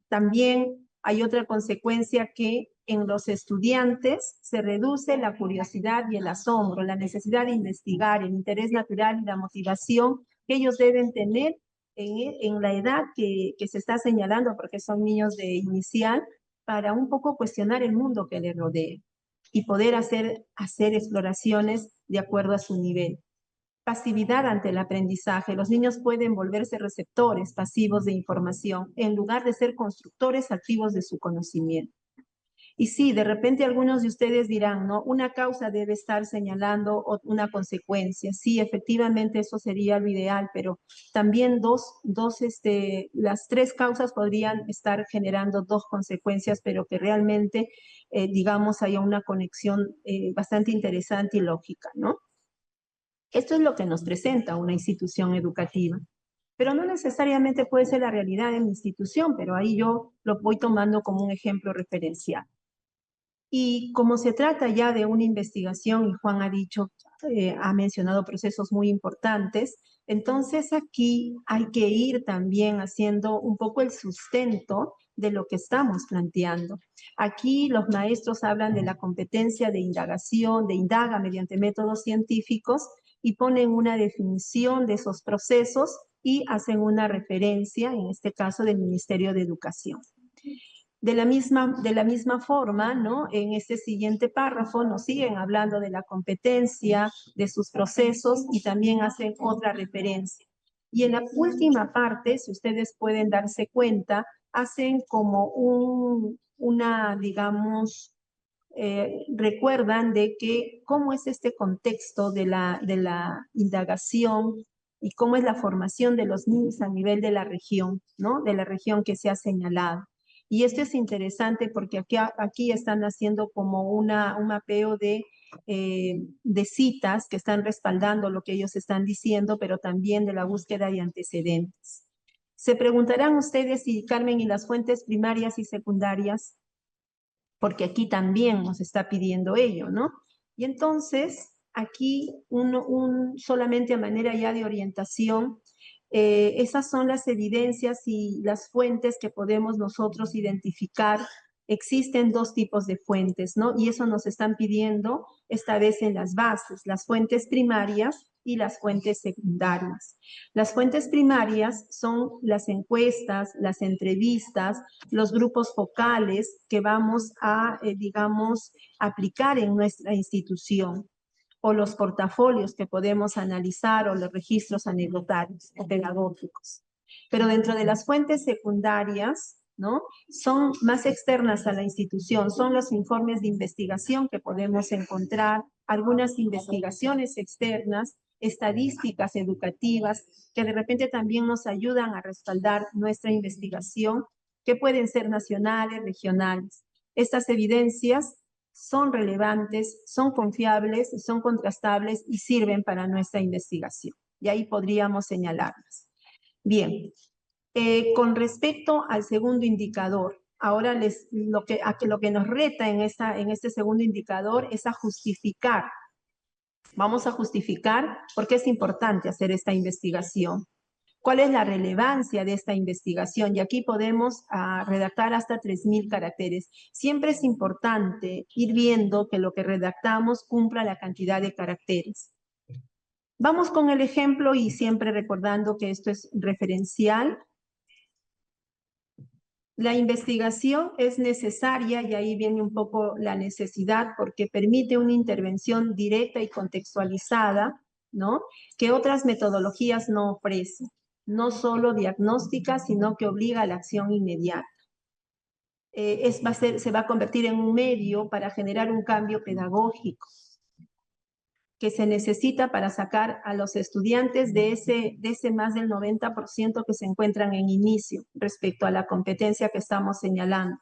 También hay otra consecuencia que en los estudiantes se reduce la curiosidad y el asombro, la necesidad de investigar, el interés natural y la motivación que ellos deben tener en la edad que se está señalando, porque son niños de inicial, para un poco cuestionar el mundo que les rodea y poder hacer exploraciones de acuerdo a su nivel. Pasividad ante el aprendizaje. Los niños pueden volverse receptores pasivos de información en lugar de ser constructores activos de su conocimiento. Y sí, de repente algunos de ustedes dirán, ¿no? Una causa debe estar señalando una consecuencia. Sí, efectivamente eso sería lo ideal, pero también las tres causas podrían estar generando dos consecuencias, pero que realmente, digamos, haya una conexión bastante interesante y lógica, ¿no? Esto es lo que nos presenta una institución educativa, pero no necesariamente puede ser la realidad de mi institución, pero ahí yo lo voy tomando como un ejemplo referencial. Y como se trata ya de una investigación, y Juan ha mencionado procesos muy importantes, entonces aquí hay que ir también haciendo un poco el sustento de lo que estamos planteando. Aquí los maestros hablan de la competencia de indagación, de indaga mediante métodos científicos y ponen una definición de esos procesos y hacen una referencia, en este caso, del Ministerio de Educación. De la misma forma, ¿no? En este siguiente párrafo nos siguen hablando de la competencia, de sus procesos y también hacen otra referencia. Y en la última parte, si ustedes pueden darse cuenta, hacen como digamos, recuerdan de que cómo es este contexto de la indagación y cómo es la formación de los niños a nivel de la región, ¿no? De la región que se ha señalado. Y esto es interesante porque aquí están haciendo como un mapeo de citas que están respaldando lo que ellos están diciendo, pero también de la búsqueda de antecedentes. Se preguntarán ustedes si Carmen y las fuentes primarias y secundarias, porque aquí también nos está pidiendo ello, ¿no? Y entonces, aquí solamente a manera ya de orientación, esas son las evidencias y las fuentes que podemos nosotros identificar. Existen dos tipos de fuentes, ¿no? Y eso nos están pidiendo esta vez en las bases, las fuentes primarias y las fuentes secundarias. Las fuentes primarias son las encuestas, las entrevistas, los grupos focales que vamos a, digamos, aplicar en nuestra institución, o los portafolios que podemos analizar, o los registros anecdotarios o pedagógicos. Pero dentro de las fuentes secundarias, ¿no? Son más externas a la institución, son los informes de investigación que podemos encontrar, algunas investigaciones externas, estadísticas educativas, que de repente también nos ayudan a respaldar nuestra investigación, que pueden ser nacionales, regionales. Estas evidencias son relevantes, son confiables, son contrastables y sirven para nuestra investigación. Y ahí podríamos señalarlas. Bien, con respecto al segundo indicador, ahora lo que nos reta en este segundo indicador es a justificar. Vamos a justificar por qué es importante hacer esta investigación. ¿Cuál es la relevancia de esta investigación? Y aquí podemos redactar hasta 3.000 caracteres. Siempre es importante ir viendo que lo que redactamos cumpla la cantidad de caracteres. Vamos con el ejemplo y siempre recordando que esto es referencial. La investigación es necesaria y ahí viene un poco la necesidad porque permite una intervención directa y contextualizada, ¿no? Que otras metodologías no ofrecen. No solo diagnóstica, sino que obliga a la acción inmediata. Se va a convertir en un medio para generar un cambio pedagógico. que se necesita para sacar a los estudiantes de ese más del 90% que se encuentran en inicio respecto a la competencia que estamos señalando.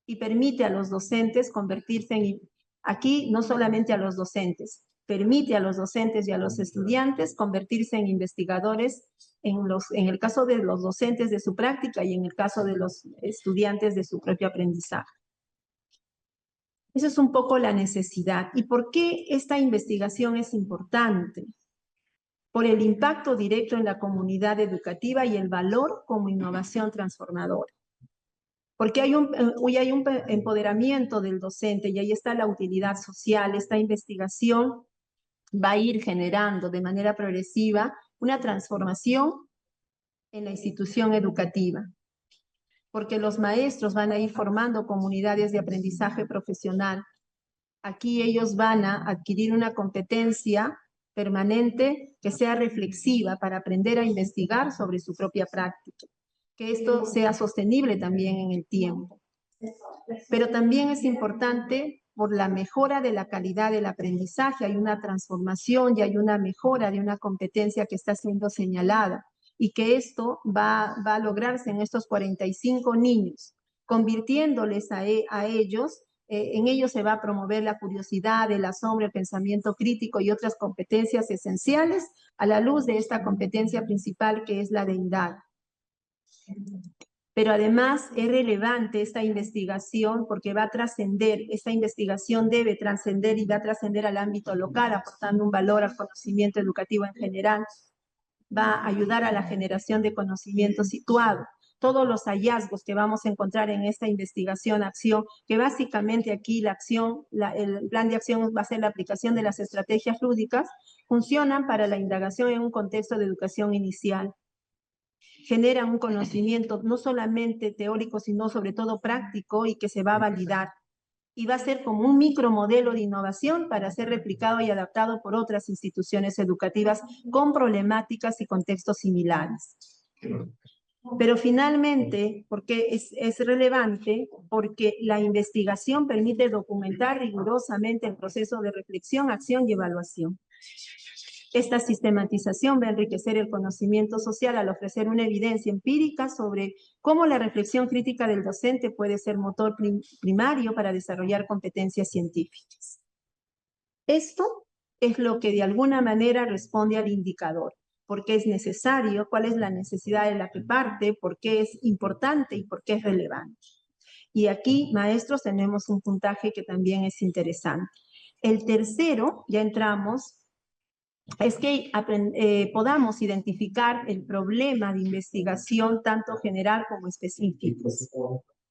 Y permite a los docentes convertirse en, aquí no solamente a los docentes, permite a los docentes y a los estudiantes convertirse en investigadores en el caso de los docentes de su práctica y en el caso de los estudiantes de su propio aprendizaje. Esa es un poco la necesidad. ¿Y por qué esta investigación es importante? Por el impacto directo en la comunidad educativa y el valor como innovación transformadora. Porque hay un empoderamiento del docente y ahí está la utilidad social. Esta investigación va a ir generando de manera progresiva una transformación en la institución educativa. Porque los maestros van a ir formando comunidades de aprendizaje profesional. Aquí ellos van a adquirir una competencia permanente que sea reflexiva para aprender a investigar sobre su propia práctica. Que esto sea sostenible también en el tiempo. Pero también es importante por la mejora de la calidad del aprendizaje. Hay una transformación y hay una mejora de una competencia que está siendo señalada y que esto va a lograrse en estos 45 niños, convirtiéndoles a ellos, en ellos se va a promover la curiosidad, el asombro, el pensamiento crítico y otras competencias esenciales a la luz de esta competencia principal que es la deidad. Pero además es relevante esta investigación porque va a trascender, esta investigación debe trascender y va a trascender al ámbito local, aportando un valor al conocimiento educativo en general. Va a ayudar a la generación de conocimiento situado. Todos los hallazgos que vamos a encontrar en esta investigación-acción, que básicamente aquí la acción, el plan de acción va a ser la aplicación de las estrategias lúdicas, funcionan para la indagación en un contexto de educación inicial. Generan un conocimiento no solamente teórico, sino sobre todo práctico y que se va a validar. Y va a ser como un micromodelo de innovación para ser replicado y adaptado por otras instituciones educativas con problemáticas y contextos similares. Pero finalmente, porque es relevante, porque la investigación permite documentar rigurosamente el proceso de reflexión, acción y evaluación. Esta sistematización va a enriquecer el conocimiento social al ofrecer una evidencia empírica sobre cómo la reflexión crítica del docente puede ser motor primario para desarrollar competencias científicas. Esto es lo que de alguna manera responde al indicador. ¿Por qué es necesario? ¿Cuál es la necesidad de la que parte? ¿Por qué es importante y por qué es relevante? Y aquí, maestros, tenemos un puntaje que también es interesante. El tercero, ya entramos, es que podamos identificar el problema de investigación tanto general como específico,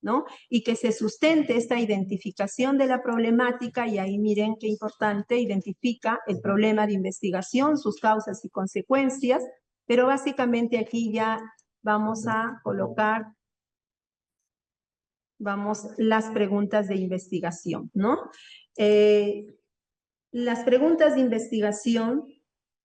¿no? Y que se sustente esta identificación de la problemática, y ahí miren qué importante, identifica el problema de investigación, sus causas y consecuencias, pero básicamente aquí ya vamos a colocar, las preguntas de investigación, ¿no? Las preguntas de investigación,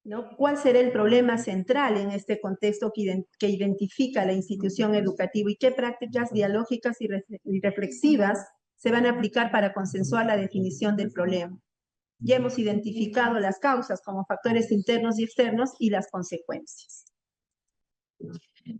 ¿no? ¿Cuál será el problema central en este contexto que identifica la institución educativa y qué prácticas dialógicas y reflexivas se van a aplicar para consensuar la definición del problema? Ya hemos identificado las causas como factores internos y externos y las consecuencias.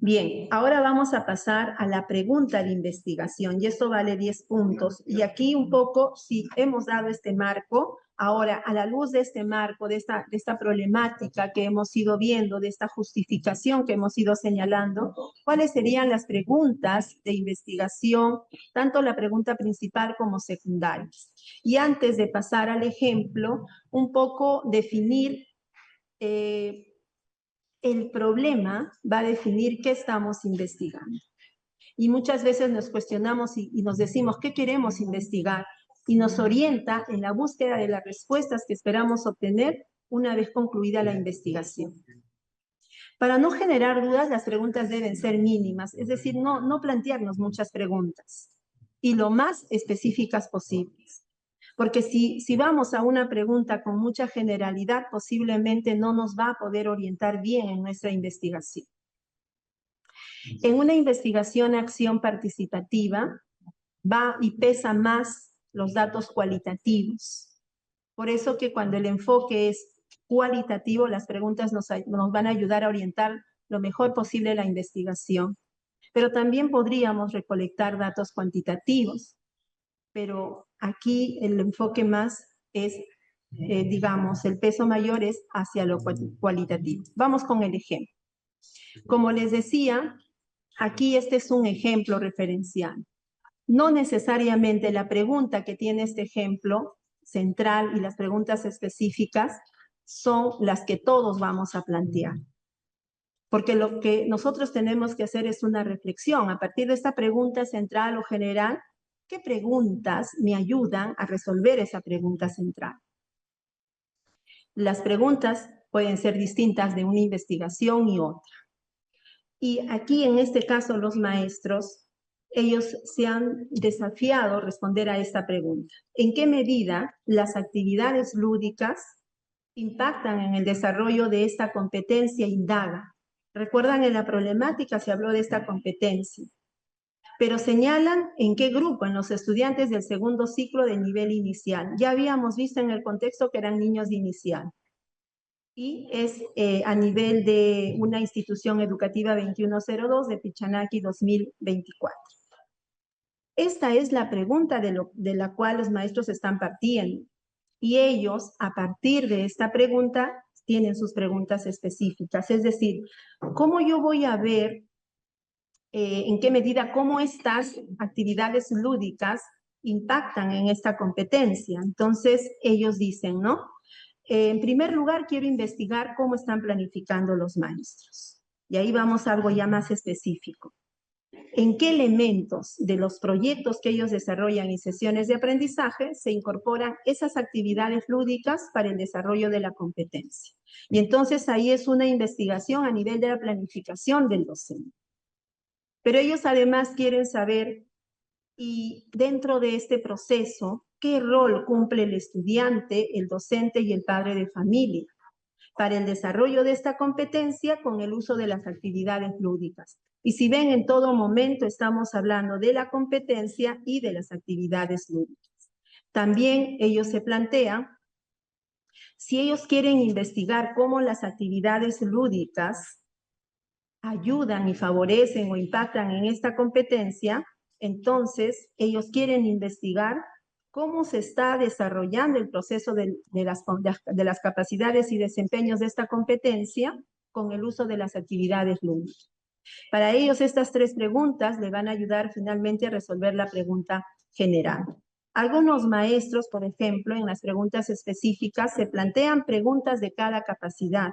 Bien, ahora vamos a pasar a la pregunta de investigación y esto vale 10 puntos. Y aquí un poco, si hemos dado este marco, ahora a la luz de este marco, de esta problemática que hemos ido viendo, de esta justificación que hemos ido señalando, ¿cuáles serían las preguntas de investigación, tanto la pregunta principal como secundarias? Y antes de pasar al ejemplo, un poco definir el problema va a definir qué estamos investigando. Y muchas veces nos cuestionamos y nos decimos qué queremos investigar y nos orienta en la búsqueda de las respuestas que esperamos obtener una vez concluida la investigación. Para no generar dudas, las preguntas deben ser mínimas, es decir, no plantearnos muchas preguntas y lo más específicas posibles. Porque si vamos a una pregunta con mucha generalidad, posiblemente no nos va a poder orientar bien en nuestra investigación. En una investigación-acción participativa, va y pesa más los datos cualitativos. Por eso que cuando el enfoque es cualitativo, las preguntas nos van a ayudar a orientar lo mejor posible la investigación. Pero también podríamos recolectar datos cuantitativos, pero aquí el enfoque más es, digamos, el peso mayor es hacia lo cualitativo. Vamos con el ejemplo. Como les decía, aquí este es un ejemplo referencial. No necesariamente la pregunta que tiene este ejemplo central y las preguntas específicas son las que todos vamos a plantear. Porque lo que nosotros tenemos que hacer es una reflexión. A partir de esta pregunta central o general, ¿qué preguntas me ayudan a resolver esa pregunta central? Las preguntas pueden ser distintas de una investigación y otra. Y aquí, en este caso, los maestros, ellos se han desafiado a responder a esta pregunta. ¿En qué medida las actividades lúdicas impactan en el desarrollo de esta competencia indaga? Recuerdan, en la problemática se habló de esta competencia, pero señalan en qué grupo, en los estudiantes del segundo ciclo del nivel inicial. Ya habíamos visto en el contexto que eran niños de inicial. Y es a nivel de una institución educativa 2102 de Pichanaki 2024. Esta es la pregunta de la cual los maestros están partiendo. Y ellos, a partir de esta pregunta, tienen sus preguntas específicas. Es decir, ¿cómo yo voy a ver en qué medida cómo estas actividades lúdicas impactan en esta competencia? Entonces, ellos dicen, ¿no? En primer lugar, quiero investigar cómo están planificando los maestros. Y ahí vamos a algo ya más específico. ¿En qué elementos de los proyectos que ellos desarrollan y sesiones de aprendizaje se incorporan esas actividades lúdicas para el desarrollo de la competencia? Y entonces ahí es una investigación a nivel de la planificación del docente. Pero ellos además quieren saber, y dentro de este proceso, ¿qué rol cumple el estudiante, el docente y el padre de familia para el desarrollo de esta competencia con el uso de las actividades lúdicas? Y si ven, en todo momento estamos hablando de la competencia y de las actividades lúdicas. También ellos se plantean, si ellos quieren investigar cómo las actividades lúdicas ayudan y favorecen o impactan en esta competencia, entonces ellos quieren investigar cómo se está desarrollando el proceso de las capacidades y desempeños de esta competencia con el uso de las actividades lúdicas. Para ellos, estas tres preguntas le van a ayudar finalmente a resolver la pregunta general. Algunos maestros, por ejemplo, en las preguntas específicas se plantean preguntas de cada capacidad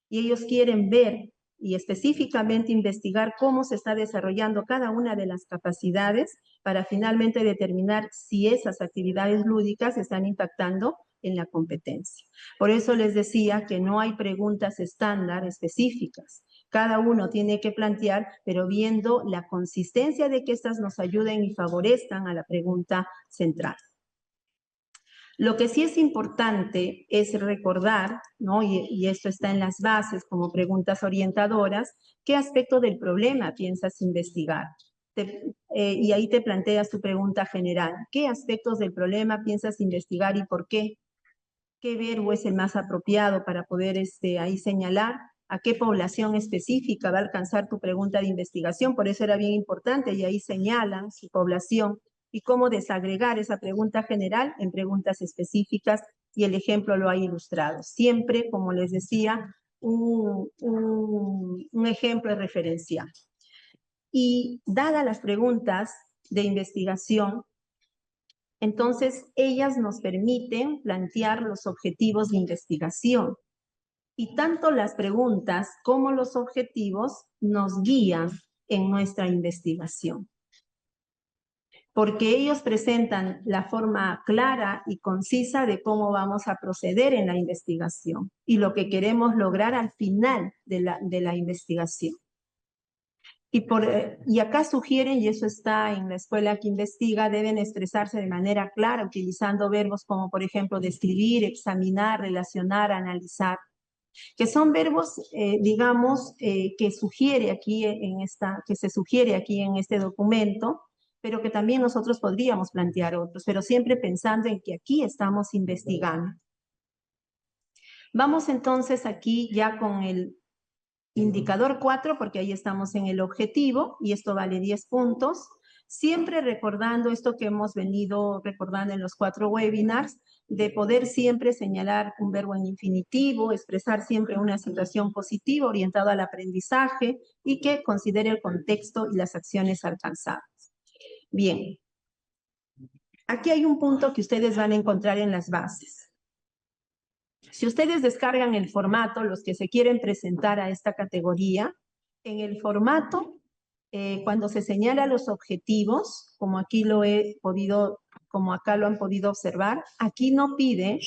y ellos quieren ver y específicamente investigar cómo se está desarrollando cada una de las capacidades para finalmente determinar si esas actividades lúdicas están impactando en la competencia. Por eso les decía que no hay preguntas estándar específicas. Cada uno tiene que plantear, pero viendo la consistencia de que éstas nos ayuden y favorezcan a la pregunta central. Lo que sí es importante es recordar, ¿no? Y esto está en las bases como preguntas orientadoras, ¿qué aspecto del problema piensas investigar? Y ahí te planteas tu pregunta general. ¿Qué aspectos del problema piensas investigar y por qué? ¿Qué verbo es el más apropiado para poder ahí señalar a qué población específica va a alcanzar tu pregunta de investigación? Por eso era bien importante, y ahí señalan su población y cómo desagregar esa pregunta general en preguntas específicas, y el ejemplo lo ha ilustrado. Siempre, como les decía, un ejemplo referencial. Y dadas las preguntas de investigación, entonces ellas nos permiten plantear los objetivos de investigación. Y tanto las preguntas como los objetivos nos guían en nuestra investigación, porque ellos presentan la forma clara y concisa de cómo vamos a proceder en la investigación y lo que queremos lograr al final de la investigación. Y acá sugieren, y eso está en la escuela que investiga, deben expresarse de manera clara, utilizando verbos como, por ejemplo, describir, examinar, relacionar, analizar, que son verbos, digamos, que se sugiere aquí en este documento, pero que también nosotros podríamos plantear otros, pero siempre pensando en que aquí estamos investigando. Vamos entonces aquí ya con el indicador 4, porque ahí estamos en el objetivo, y esto vale 10 puntos. Siempre recordando esto que hemos venido recordando en los 4 webinars, de poder siempre señalar un verbo en infinitivo, expresar siempre una situación positiva orientada al aprendizaje y que considere el contexto y las acciones alcanzadas. Bien, aquí hay un punto que ustedes van a encontrar en las bases. Si ustedes descargan el formato, los que se quieren presentar a esta categoría, en el formato, cuando se señala los objetivos, como aquí lo he podido, como acá lo han podido observar, aquí no pide,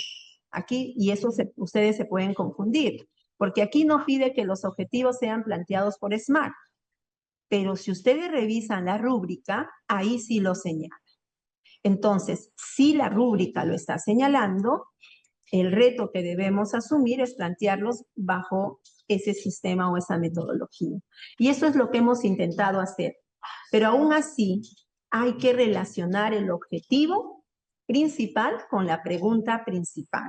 aquí, y eso ustedes se pueden confundir, porque aquí no pide que los objetivos sean planteados por SMART, pero si ustedes revisan la rúbrica, ahí sí lo señala. Entonces, si la rúbrica lo está señalando, el reto que debemos asumir es plantearlos bajo ese sistema o esa metodología. Y eso es lo que hemos intentado hacer. Pero aún así, hay que relacionar el objetivo principal con la pregunta principal.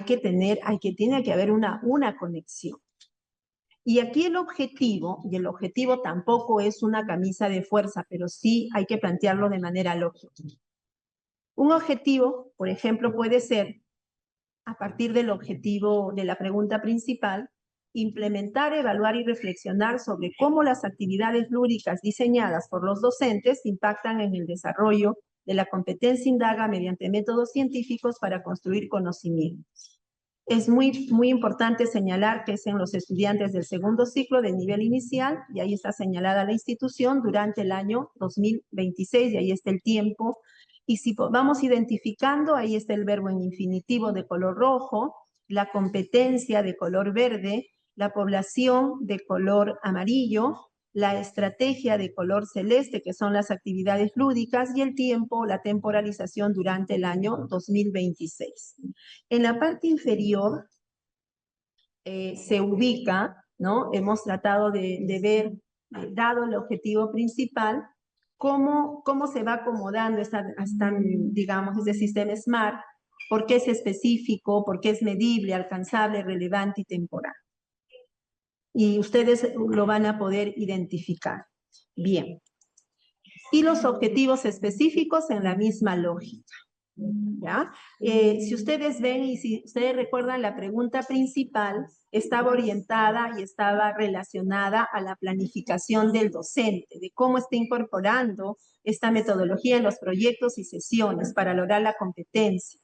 Tiene que haber una conexión. Y aquí el objetivo tampoco es una camisa de fuerza, pero sí hay que plantearlo de manera lógica. Un objetivo, por ejemplo, puede ser, a partir del objetivo de la pregunta principal, implementar, evaluar y reflexionar sobre cómo las actividades lúdicas diseñadas por los docentes impactan en el desarrollo de la competencia indaga mediante métodos científicos para construir conocimientos. Es muy importante señalar que es en los estudiantes del segundo ciclo del nivel inicial, y ahí está señalada la institución durante el año 2026, y ahí está el tiempo. Y si vamos identificando, ahí está el verbo en infinitivo de color rojo, la competencia de color verde, la población de color amarillo, la estrategia de color celeste, que son las actividades lúdicas, y el tiempo, la temporalización durante el año 2026. En la parte inferior se ubica, ¿no? Hemos tratado de ver, dado el objetivo principal, cómo se va acomodando digamos, este sistema SMART, por qué es específico, por qué es medible, alcanzable, relevante y temporal. Y ustedes lo van a poder identificar. Bien. Y los objetivos específicos en la misma lógica. ¿Ya? Si ustedes ven y si ustedes recuerdan, la pregunta principal estaba orientada y estaba relacionada a la planificación del docente, de cómo está incorporando esta metodología en los proyectos y sesiones para lograr la competencia.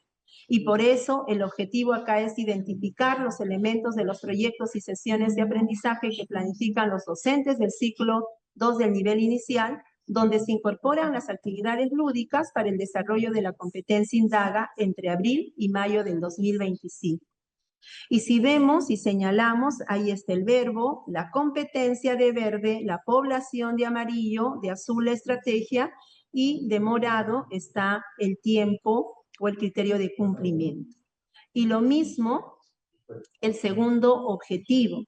Y por eso el objetivo acá es identificar los elementos de los proyectos y sesiones de aprendizaje que planifican los docentes del ciclo 2 del nivel inicial, donde se incorporan las actividades lúdicas para el desarrollo de la competencia indaga entre abril y mayo del 2025. Y si vemos y señalamos, ahí está el verbo, la competencia de verde, la población de amarillo, de azul la estrategia, y de morado está el tiempo o el criterio de cumplimiento. Y lo mismo, el segundo objetivo.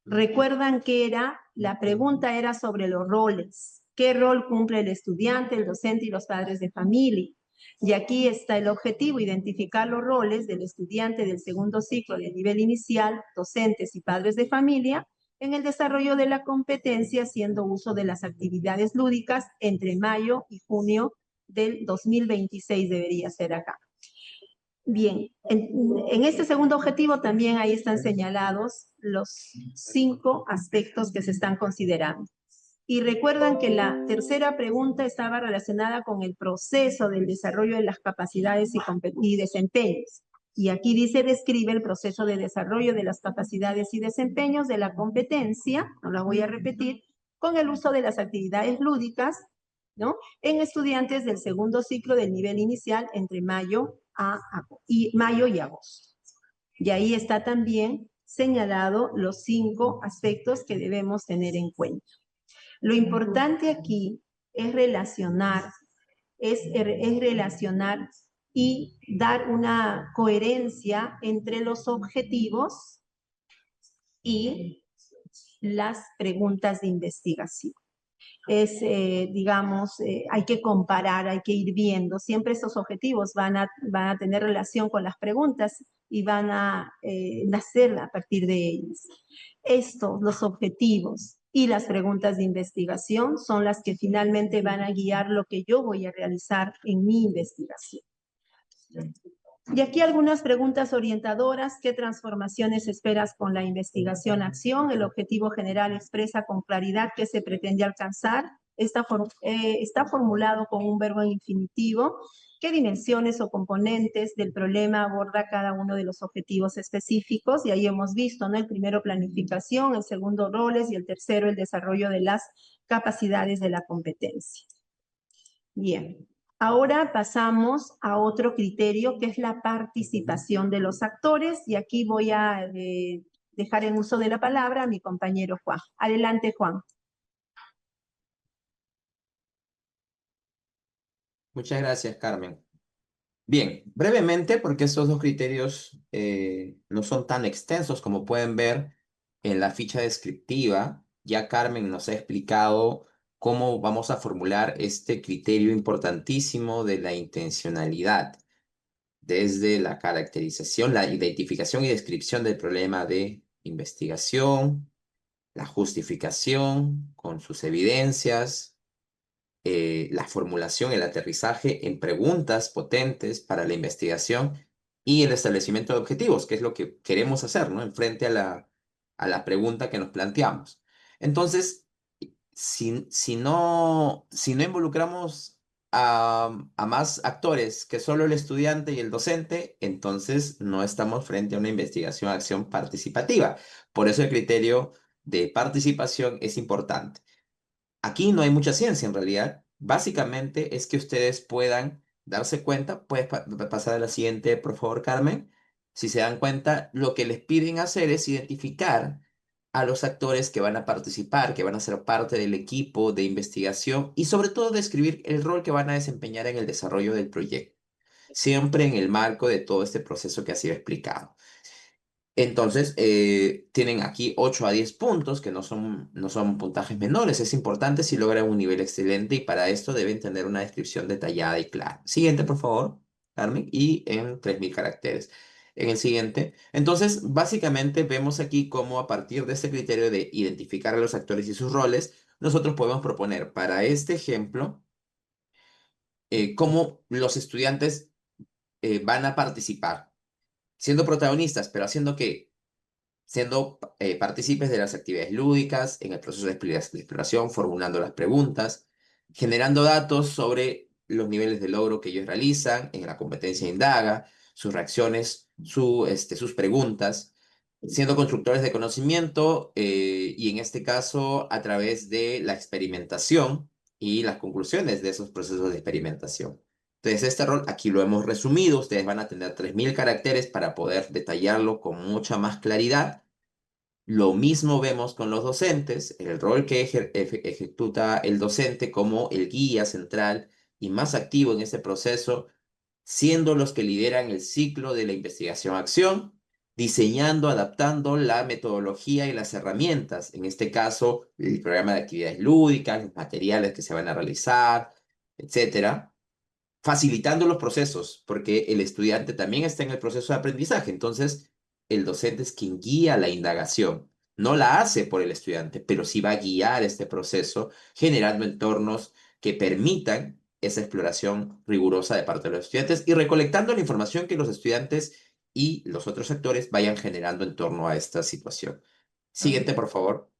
Recuerdan que la pregunta era sobre los roles. ¿Qué rol cumple el estudiante, el docente y los padres de familia? Y aquí está el objetivo, identificar los roles del estudiante del segundo ciclo de nivel inicial, docentes y padres de familia, en el desarrollo de la competencia, haciendo uso de las actividades lúdicas entre mayo y junio del 2026, debería ser acá. Bien, en este segundo objetivo también ahí están señalados los 5 aspectos que se están considerando. Y recuerdan que la tercera pregunta estaba relacionada con el proceso del desarrollo de las capacidades y desempeños. Y aquí dice, describe el proceso de desarrollo de las capacidades y desempeños de la competencia, no la voy a repetir, con el uso de las actividades lúdicas, ¿no? En estudiantes del segundo ciclo del nivel inicial entre mayo y agosto. Y ahí está también señalado los 5 aspectos que debemos tener en cuenta. Lo importante aquí es relacionar y dar una coherencia entre los objetivos y las preguntas de investigación. digamos, hay que comparar, hay que ir viendo. Siempre esos objetivos van a tener relación con las preguntas y van a nacer a partir de ellas. Estos, los objetivos y las preguntas de investigación son las que finalmente van a guiar lo que yo voy a realizar en mi investigación. Y aquí algunas preguntas orientadoras. ¿Qué transformaciones esperas con la investigación-acción? El objetivo general expresa con claridad qué se pretende alcanzar. Está formulado con un verbo en infinitivo. ¿Qué dimensiones o componentes del problema aborda cada uno de los objetivos específicos? Y ahí hemos visto, ¿no? El primero, planificación, el segundo, roles, y el tercero, el desarrollo de las capacidades de la competencia. Bien. Ahora pasamos a otro criterio que es la participación de los actores y aquí voy a dejar en uso de la palabra a mi compañero Juan. Adelante, Juan.
Muchas gracias, Carmen. Bien, brevemente, porque estos dos criterios no son tan extensos como pueden ver en la ficha descriptiva, ya Carmen nos ha explicado cómo vamos a formular este criterio importantísimo de la intencionalidad, desde la caracterización, la identificación y descripción del problema de investigación, la justificación con sus evidencias, la formulación, el aterrizaje en preguntas potentes para la investigación y el establecimiento de objetivos, que es lo que queremos hacer, ¿no? En frente a la pregunta que nos planteamos. Entonces, si no involucramos a más actores que solo el estudiante y el docente, entonces no estamos frente a una investigación-acción participativa. Por eso el criterio de participación es importante. Aquí no hay mucha ciencia en realidad. Básicamente es que ustedes puedan darse cuenta. Puedes pasar a la siguiente, por favor, Carmen. Si se dan cuenta, lo que les piden hacer es identificar a los actores que van a participar, que van a ser parte del equipo de investigación y sobre todo describir el rol que van a desempeñar en el desarrollo del proyecto, siempre en el marco de todo este proceso que ha sido explicado. Entonces, tienen aquí 8 a 10 puntos, que no son puntajes menores. Es importante si logran un nivel excelente y para esto deben tener una descripción detallada y clara. Siguiente, por favor, Carmen, y en 3000 caracteres. En el siguiente. Entonces, básicamente vemos aquí cómo a partir de este criterio de identificar a los actores y sus roles, nosotros podemos proponer para este ejemplo cómo los estudiantes van a participar, siendo protagonistas, pero haciendo que siendo partícipes de las actividades lúdicas, en el proceso de exploración, formulando las preguntas, generando datos sobre los niveles de logro que ellos realizan en la competencia indaga, sus reacciones, sus preguntas, siendo constructores de conocimiento y en este caso a través de la experimentación y las conclusiones de esos procesos de experimentación. Entonces, este rol aquí lo hemos resumido. Ustedes van a tener 3000 caracteres para poder detallarlo con mucha más claridad. Lo mismo vemos con los docentes, el rol que ejecuta el docente como el guía central y más activo en ese proceso, siendo los que lideran el ciclo de la investigación-acción, diseñando, adaptando la metodología y las herramientas, en este caso, el programa de actividades lúdicas, los materiales que se van a realizar, etcétera, facilitando los procesos, porque el estudiante también está en el proceso de aprendizaje. Entonces, el docente es quien guía la indagación. No la hace por el estudiante, pero sí va a guiar este proceso, generando entornos que permitan esa exploración rigurosa de parte de los estudiantes y recolectando la información que los estudiantes y los otros actores vayan generando en torno a esta situación. Siguiente, por favor.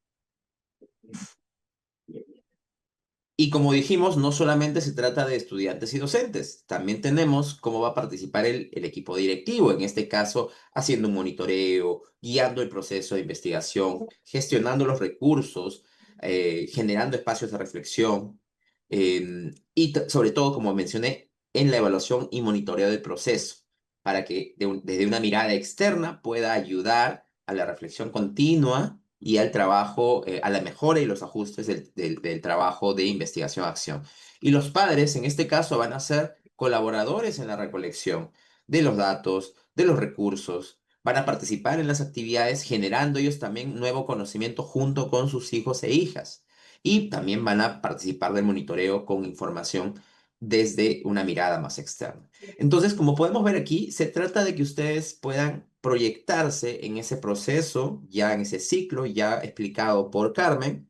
Y como dijimos, no solamente se trata de estudiantes y docentes, también tenemos cómo va a participar el equipo directivo, en este caso haciendo un monitoreo, guiando el proceso de investigación, gestionando los recursos, generando espacios de reflexión y sobre todo, como mencioné, en la evaluación y monitoreo del proceso, para que desde una mirada externa pueda ayudar a la reflexión continua y al trabajo, a la mejora y los ajustes del trabajo de investigación-acción. Y los padres, en este caso, van a ser colaboradores en la recolección de los datos, de los recursos, van a participar en las actividades, generando ellos también nuevo conocimiento junto con sus hijos e hijas. y también van a participar del monitoreo con información desde una mirada más externa. Entonces, como podemos ver aquí, se trata de que ustedes puedan proyectarse en ese proceso, ya en ese ciclo, ya explicado por Carmen,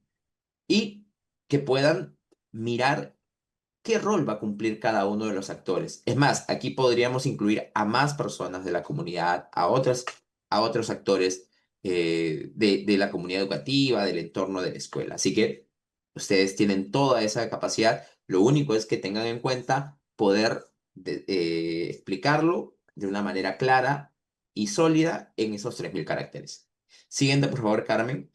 y que puedan mirar qué rol va a cumplir cada uno de los actores. Es más, aquí podríamos incluir a más personas de la comunidad, a otros actores de la comunidad educativa, del entorno de la escuela. Así que ustedes tienen toda esa capacidad. Lo único es que tengan en cuenta poder explicarlo de una manera clara y sólida en esos 3000 caracteres. Siguiente, por favor, Carmen.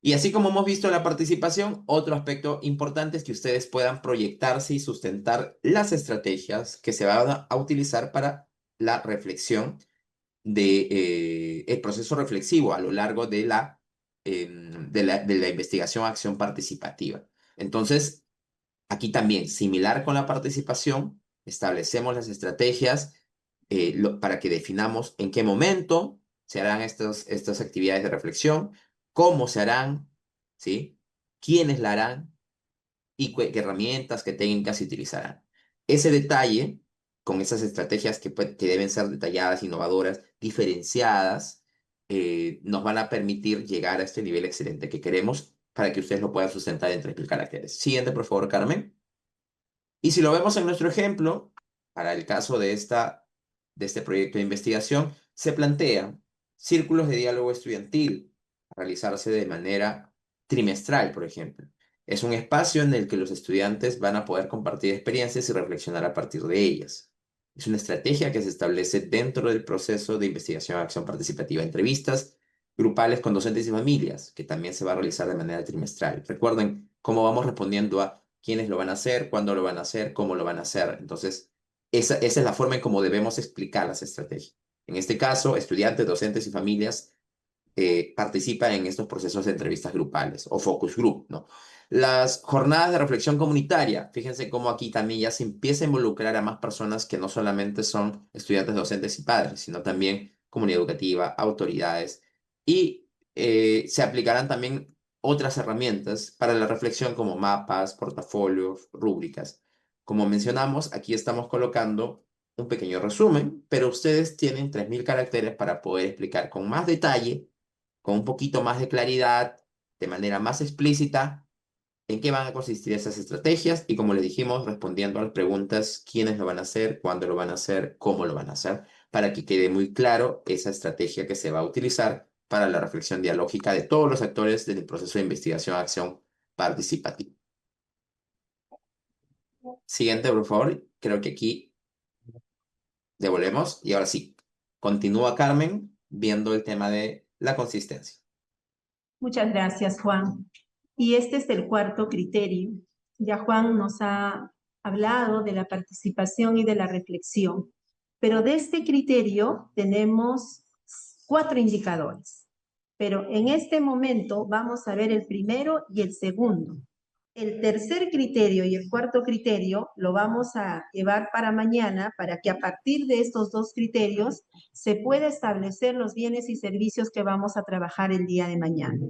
Y así como hemos visto la participación, otro aspecto importante es que ustedes puedan proyectarse y sustentar las estrategias que se van a utilizar para la reflexión el proceso reflexivo a lo largo de la investigación acción participativa. Entonces, aquí también, similar con la participación, establecemos las estrategias para que definamos en qué momento se harán estas actividades de reflexión, cómo se harán, ¿sí? Quiénes la harán y qué herramientas, qué técnicas se utilizarán. Ese detalle, con esas estrategias que deben ser detalladas, innovadoras, diferenciadas, nos van a permitir llegar a este nivel excelente que queremos para que ustedes lo puedan sustentar en 3000 caracteres. Siguiente, por favor, Carmen. Y si lo vemos en nuestro ejemplo, para el caso de este proyecto de investigación, se plantean círculos de diálogo estudiantil a realizarse de manera trimestral, por ejemplo. Es un espacio en el que los estudiantes van a poder compartir experiencias y reflexionar a partir de ellas. Es una estrategia que se establece dentro del proceso de investigación acción participativa, entrevistas grupales con docentes y familias, que también se va a realizar de manera trimestral. Recuerden cómo vamos respondiendo a quiénes lo van a hacer, cuándo lo van a hacer, cómo lo van a hacer. Entonces, esa es la forma en cómo debemos explicar las estrategias. En este caso, estudiantes, docentes y familias participan en estos procesos de entrevistas grupales o focus group, ¿no? Las jornadas de reflexión comunitaria, fíjense cómo aquí también ya se empieza a involucrar a más personas que no solamente son estudiantes, docentes y padres, sino también comunidad educativa, autoridades, y se aplicarán también otras herramientas para la reflexión como mapas, portafolios, rúbricas. Como mencionamos, aquí estamos colocando un pequeño resumen, pero ustedes tienen 3000 caracteres para poder explicar con más detalle, con un poquito más de claridad, de manera más explícita, en qué van a consistir esas estrategias y, como les dijimos, respondiendo a las preguntas, quiénes lo van a hacer, cuándo lo van a hacer, cómo lo van a hacer, para que quede muy claro esa estrategia que se va a utilizar para la reflexión dialógica de todos los actores del proceso de investigación-acción participativa. Siguiente, por favor. Creo que aquí devolvemos. Y ahora sí, continúa Carmen viendo el tema de la consistencia.
Muchas gracias, Juan. Y este es el cuarto criterio. Ya Juan nos ha hablado de la participación y de la reflexión, pero de este criterio tenemos 4 indicadores. Pero en este momento vamos a ver el primero y el segundo. El tercer criterio y el cuarto criterio lo vamos a llevar para mañana para que a partir de estos 2 criterios se pueda establecer los bienes y servicios que vamos a trabajar el día de mañana.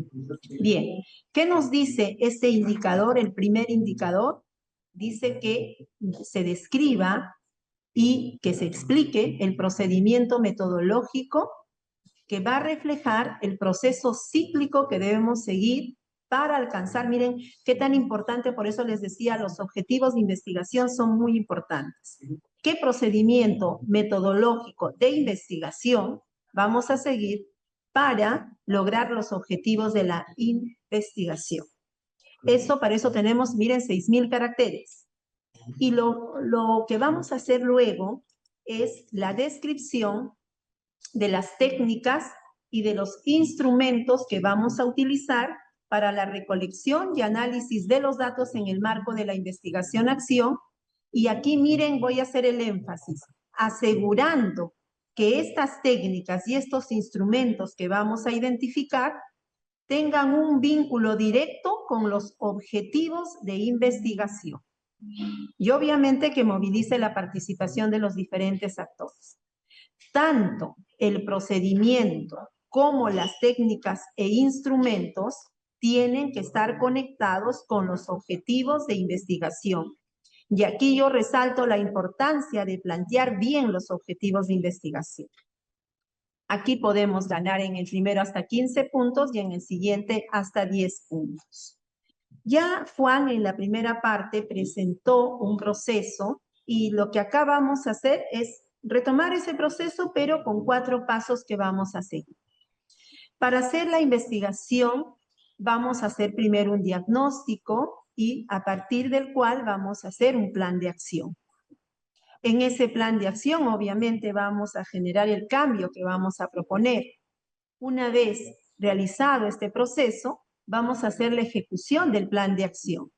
Bien, ¿qué nos dice este indicador? El primer indicador dice que se describa y que se explique el procedimiento metodológico que va a reflejar el proceso cíclico que debemos seguir para alcanzar, miren qué tan importante, por eso les decía, los objetivos de investigación son muy importantes. ¿Qué procedimiento metodológico de investigación vamos a seguir para lograr los objetivos de la investigación? Para eso tenemos, miren, 6000 caracteres. Y lo que vamos a hacer luego es la descripción de las técnicas y de los instrumentos que vamos a utilizar para la recolección y análisis de los datos en el marco de la investigación-acción. Y aquí, miren, voy a hacer el énfasis, asegurando que estas técnicas y estos instrumentos que vamos a identificar tengan un vínculo directo con los objetivos de investigación. Y obviamente que movilice la participación de los diferentes actores. Tanto el procedimiento como las técnicas e instrumentos tienen que estar conectados con los objetivos de investigación. Y aquí yo resalto la importancia de plantear bien los objetivos de investigación. Aquí podemos ganar en el primero hasta 15 puntos y en el siguiente hasta 10 puntos. Ya Juan en la primera parte presentó un proceso y lo que acá vamos a hacer es retomar ese proceso, pero con 4 pasos que vamos a seguir. Para hacer la investigación, vamos a hacer primero un diagnóstico y a partir del cual vamos a hacer un plan de acción. En ese plan de acción, obviamente, vamos a generar el cambio que vamos a proponer. Una vez realizado este proceso, vamos a hacer la ejecución del plan de acción,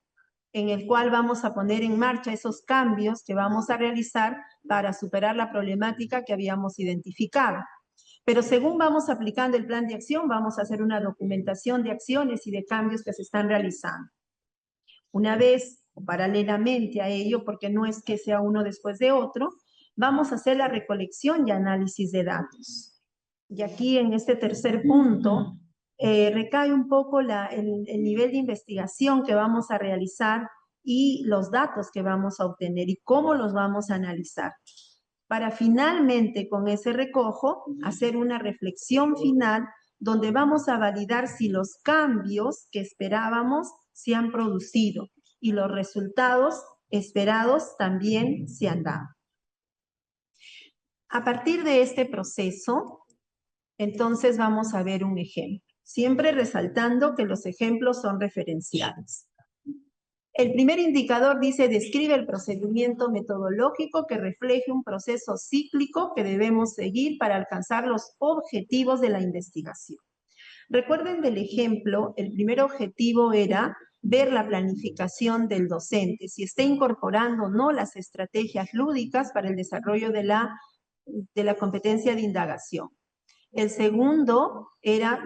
en el cual vamos a poner en marcha esos cambios que vamos a realizar para superar la problemática que habíamos identificado. Pero según vamos aplicando el plan de acción, vamos a hacer una documentación de acciones y de cambios que se están realizando. Una vez, o paralelamente a ello, porque no es que sea uno después de otro, vamos a hacer la recolección y análisis de datos. Y aquí en este tercer punto recae un poco el nivel de investigación que vamos a realizar y los datos que vamos a obtener y cómo los vamos a analizar. Para finalmente con ese recojo hacer una reflexión final donde vamos a validar si los cambios que esperábamos se han producido y los resultados esperados también se han dado. A partir de este proceso, entonces vamos a ver un ejemplo, siempre resaltando que los ejemplos son referenciales. El primer indicador dice, describe el procedimiento metodológico que refleje un proceso cíclico que debemos seguir para alcanzar los objetivos de la investigación. Recuerden del ejemplo, el primer objetivo era ver la planificación del docente, si está incorporando o no las estrategias lúdicas para el desarrollo de la competencia de indagación. El segundo era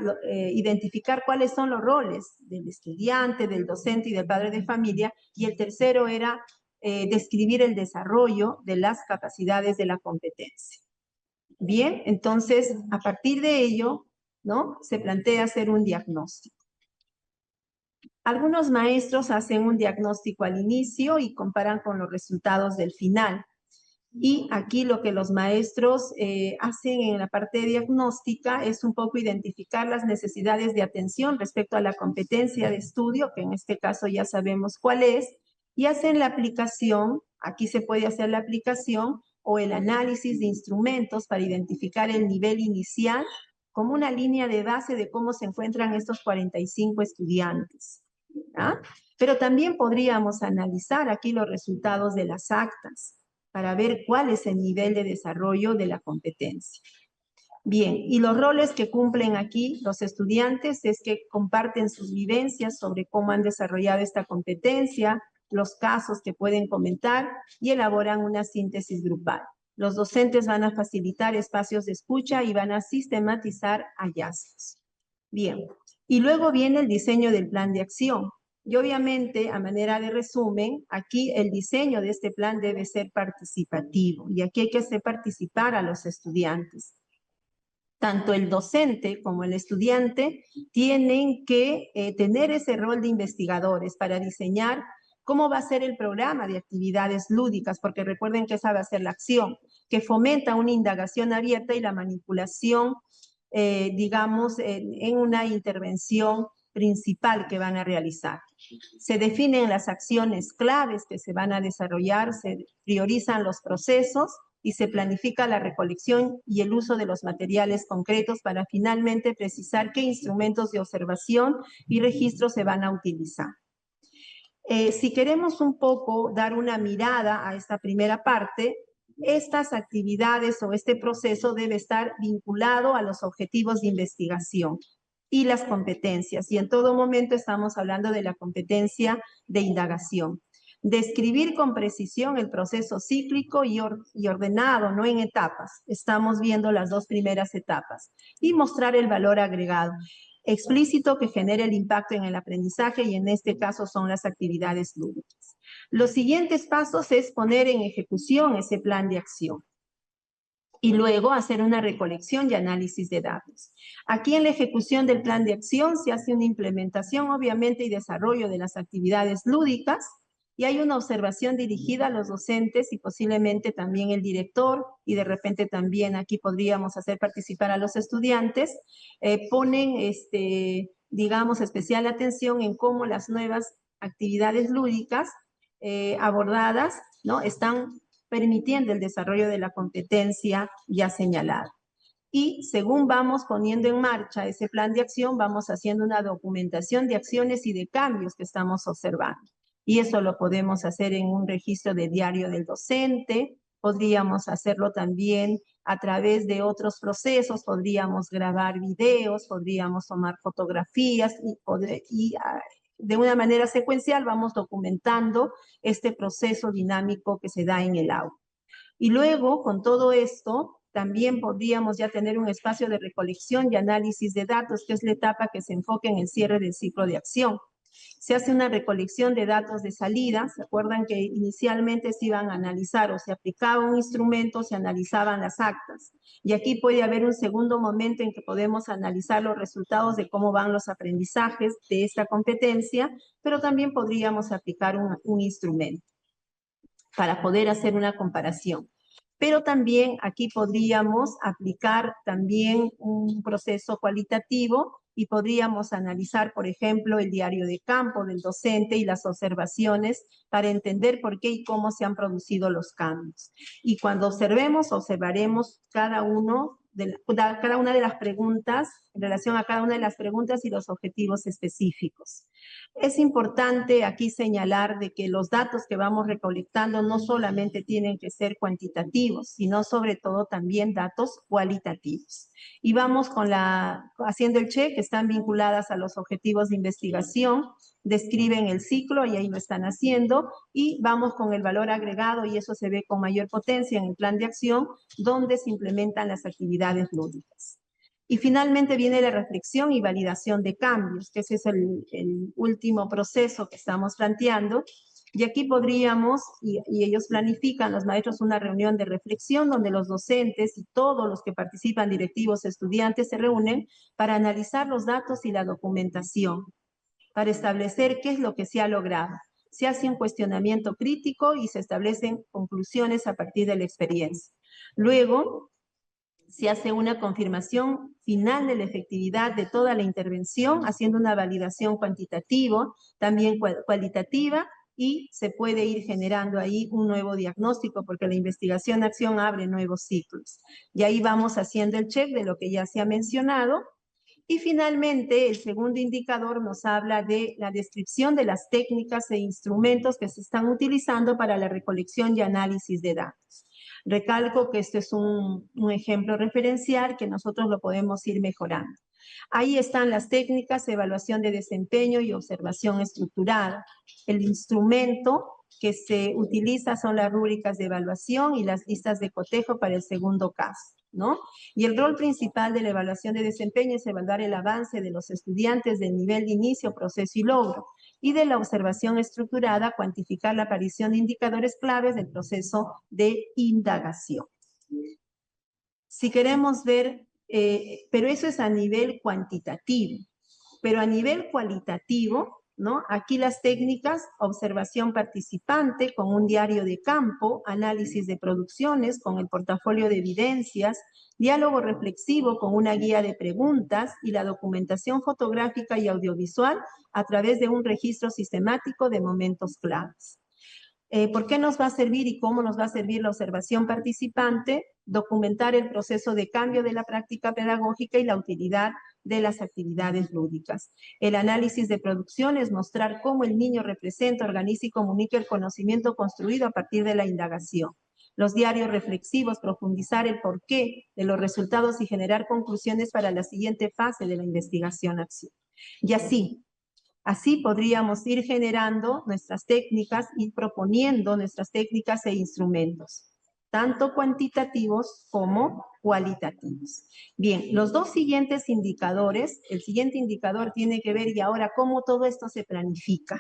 identificar cuáles son los roles del estudiante, del docente y del padre de familia. Y el tercero era describir el desarrollo de las capacidades de la competencia. Bien, entonces, a partir de ello, ¿no?, se plantea hacer un diagnóstico. Algunos maestros hacen un diagnóstico al inicio y comparan con los resultados del final. Y aquí lo que los maestros hacen en la parte diagnóstica es un poco identificar las necesidades de atención respecto a la competencia de estudio, que en este caso ya sabemos cuál es, y hacen la aplicación, aquí se puede hacer la aplicación o el análisis de instrumentos para identificar el nivel inicial como una línea de base de cómo se encuentran estos 45 estudiantes. ¿Ah? Pero también podríamos analizar aquí los resultados de las actas, para ver cuál es el nivel de desarrollo de la competencia. Bien, y los roles que cumplen aquí los estudiantes es que comparten sus vivencias sobre cómo han desarrollado esta competencia, los casos que pueden comentar y elaboran una síntesis grupal. Los docentes van a facilitar espacios de escucha y van a sistematizar hallazgos. Bien, y luego viene el diseño del plan de acción. Y obviamente, a manera de resumen, aquí el diseño de este plan debe ser participativo y aquí hay que hacer participar a los estudiantes. Tanto el docente como el estudiante tienen que tener ese rol de investigadores para diseñar cómo va a ser el programa de actividades lúdicas, porque recuerden que esa va a ser la acción, que fomenta una indagación abierta y la manipulación, digamos, en una intervención principal que van a realizar. Se definen las acciones claves que se van a desarrollar, se priorizan los procesos y se planifica la recolección y el uso de los materiales concretos para finalmente precisar qué instrumentos de observación y registro se van a utilizar. Si queremos un poco dar una mirada a esta primera parte, estas actividades o este proceso debe estar vinculado a los objetivos de investigación y las competencias. Y en todo momento estamos hablando de la competencia de indagación. Describir con precisión el proceso cíclico y ordenado, no en etapas. Estamos viendo las dos primeras etapas. Y mostrar el valor agregado explícito que genere el impacto en el aprendizaje y en este caso son las actividades lúdicas. Los siguientes pasos es poner en ejecución ese plan de acción. y luego hacer una recolección y análisis de datos. Aquí en la ejecución del plan de acción se hace una implementación, obviamente, y desarrollo de las actividades lúdicas, y hay una observación dirigida a los docentes y posiblemente también el director, y de repente también aquí podríamos hacer participar a los estudiantes, ponen, digamos, especial atención en cómo las nuevas actividades lúdicas abordadas, ¿no?, están permitiendo el desarrollo de la competencia ya señalada. Y según vamos poniendo en marcha ese plan de acción, vamos haciendo una documentación de acciones y de cambios que estamos observando. Y eso lo podemos hacer en un registro de diario del docente, podríamos hacerlo también a través de otros procesos, podríamos grabar videos, podríamos tomar fotografías y de una manera secuencial vamos documentando este proceso dinámico que se da en el aula. Y luego, con todo esto, también podríamos ya tener un espacio de recolección y análisis de datos, que es la etapa que se enfoca en el cierre del ciclo de acción. Se hace una recolección de datos de salida. ¿Se acuerdan que inicialmente se iban a analizar o se aplicaba un instrumento, se analizaban las actas? Y aquí puede haber un segundo momento en que podemos analizar los resultados de cómo van los aprendizajes de esta competencia, pero también podríamos aplicar un instrumento para poder hacer una comparación. Pero también aquí podríamos aplicar también un proceso cualitativo y podríamos analizar, por ejemplo, el diario de campo del docente y las observaciones para entender por qué y cómo se han producido los cambios. Y cuando observaremos cada una de las preguntas, en relación a cada una de las preguntas y los objetivos específicos. Es importante aquí señalar de que los datos que vamos recolectando no solamente tienen que ser cuantitativos, sino sobre todo también datos cualitativos. Y vamos haciendo el check, están vinculadas a los objetivos de investigación, describen el ciclo y ahí lo están haciendo, y vamos con el valor agregado y eso se ve con mayor potencia en el plan de acción, donde se implementan las actividades lúdicas. Y finalmente viene la reflexión y validación de cambios, que ese es el último proceso que estamos planteando. Y aquí podríamos, y ellos planifican, los maestros, una reunión de reflexión donde los docentes y todos los que participan, directivos, estudiantes, se reúnen para analizar los datos y la documentación, para establecer qué es lo que se ha logrado. Se hace un cuestionamiento crítico y se establecen conclusiones a partir de la experiencia. Luego, se hace una confirmación final de la efectividad de toda la intervención, haciendo una validación cuantitativa, también cualitativa, y se puede ir generando ahí un nuevo diagnóstico, porque la investigación-acción abre nuevos ciclos. Y ahí vamos haciendo el check de lo que ya se ha mencionado. Y finalmente, el segundo indicador nos habla de la descripción de las técnicas e instrumentos que se están utilizando para la recolección y análisis de datos. Recalco que este es un ejemplo referencial que nosotros lo podemos ir mejorando. Ahí están las técnicas, evaluación de desempeño y observación estructurada. El instrumento que se utiliza son las rúbricas de evaluación y las listas de cotejo para el segundo caso, ¿no? Y el rol principal de la evaluación de desempeño es evaluar el avance de los estudiantes del nivel de inicio, proceso y logro. Y de la observación estructurada, cuantificar la aparición de indicadores claves del proceso de indagación. Si queremos ver, pero eso es a nivel cuantitativo, pero a nivel cualitativo, ¿no? Aquí las técnicas: observación participante con un diario de campo, análisis de producciones con el portafolio de evidencias, diálogo reflexivo con una guía de preguntas y la documentación fotográfica y audiovisual a través de un registro sistemático de momentos claves. ¿Por qué nos va a servir y cómo nos va a servir la observación participante? Documentar el proceso de cambio de la práctica pedagógica y la utilidad de las actividades lúdicas. El análisis de producción es mostrar cómo el niño representa, organiza y comunica el conocimiento construido a partir de la indagación. Los diarios reflexivos, profundizar el porqué de los resultados y generar conclusiones para la siguiente fase de la investigación-acción. Y así podríamos ir generando nuestras técnicas y proponiendo nuestras técnicas e instrumentos, tanto cuantitativos como cualitativos. Bien, los dos siguientes indicadores, el siguiente indicador tiene que ver y ahora cómo todo esto se planifica.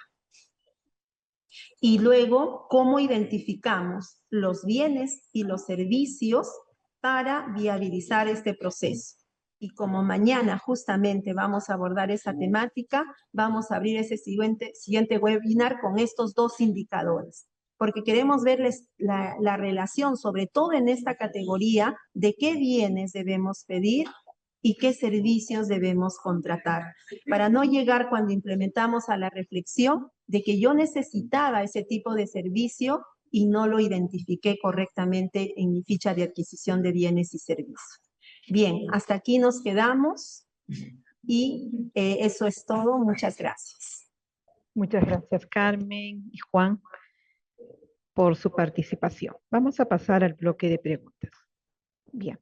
Y luego, cómo identificamos los bienes y los servicios para viabilizar este proceso. Y como mañana justamente vamos a abordar esa temática, vamos a abrir ese siguiente webinar con estos dos indicadores, porque queremos verles la relación, sobre todo en esta categoría, de qué bienes debemos pedir y qué servicios debemos contratar, para no llegar cuando implementamos a la reflexión de que yo necesitaba ese tipo de servicio y no lo identifiqué correctamente en mi ficha de adquisición de bienes y servicios. Bien, hasta aquí nos quedamos y eso es todo. Muchas gracias.
Muchas gracias, Carmen y Juan, por su participación. Vamos a pasar al bloque de preguntas. Bien,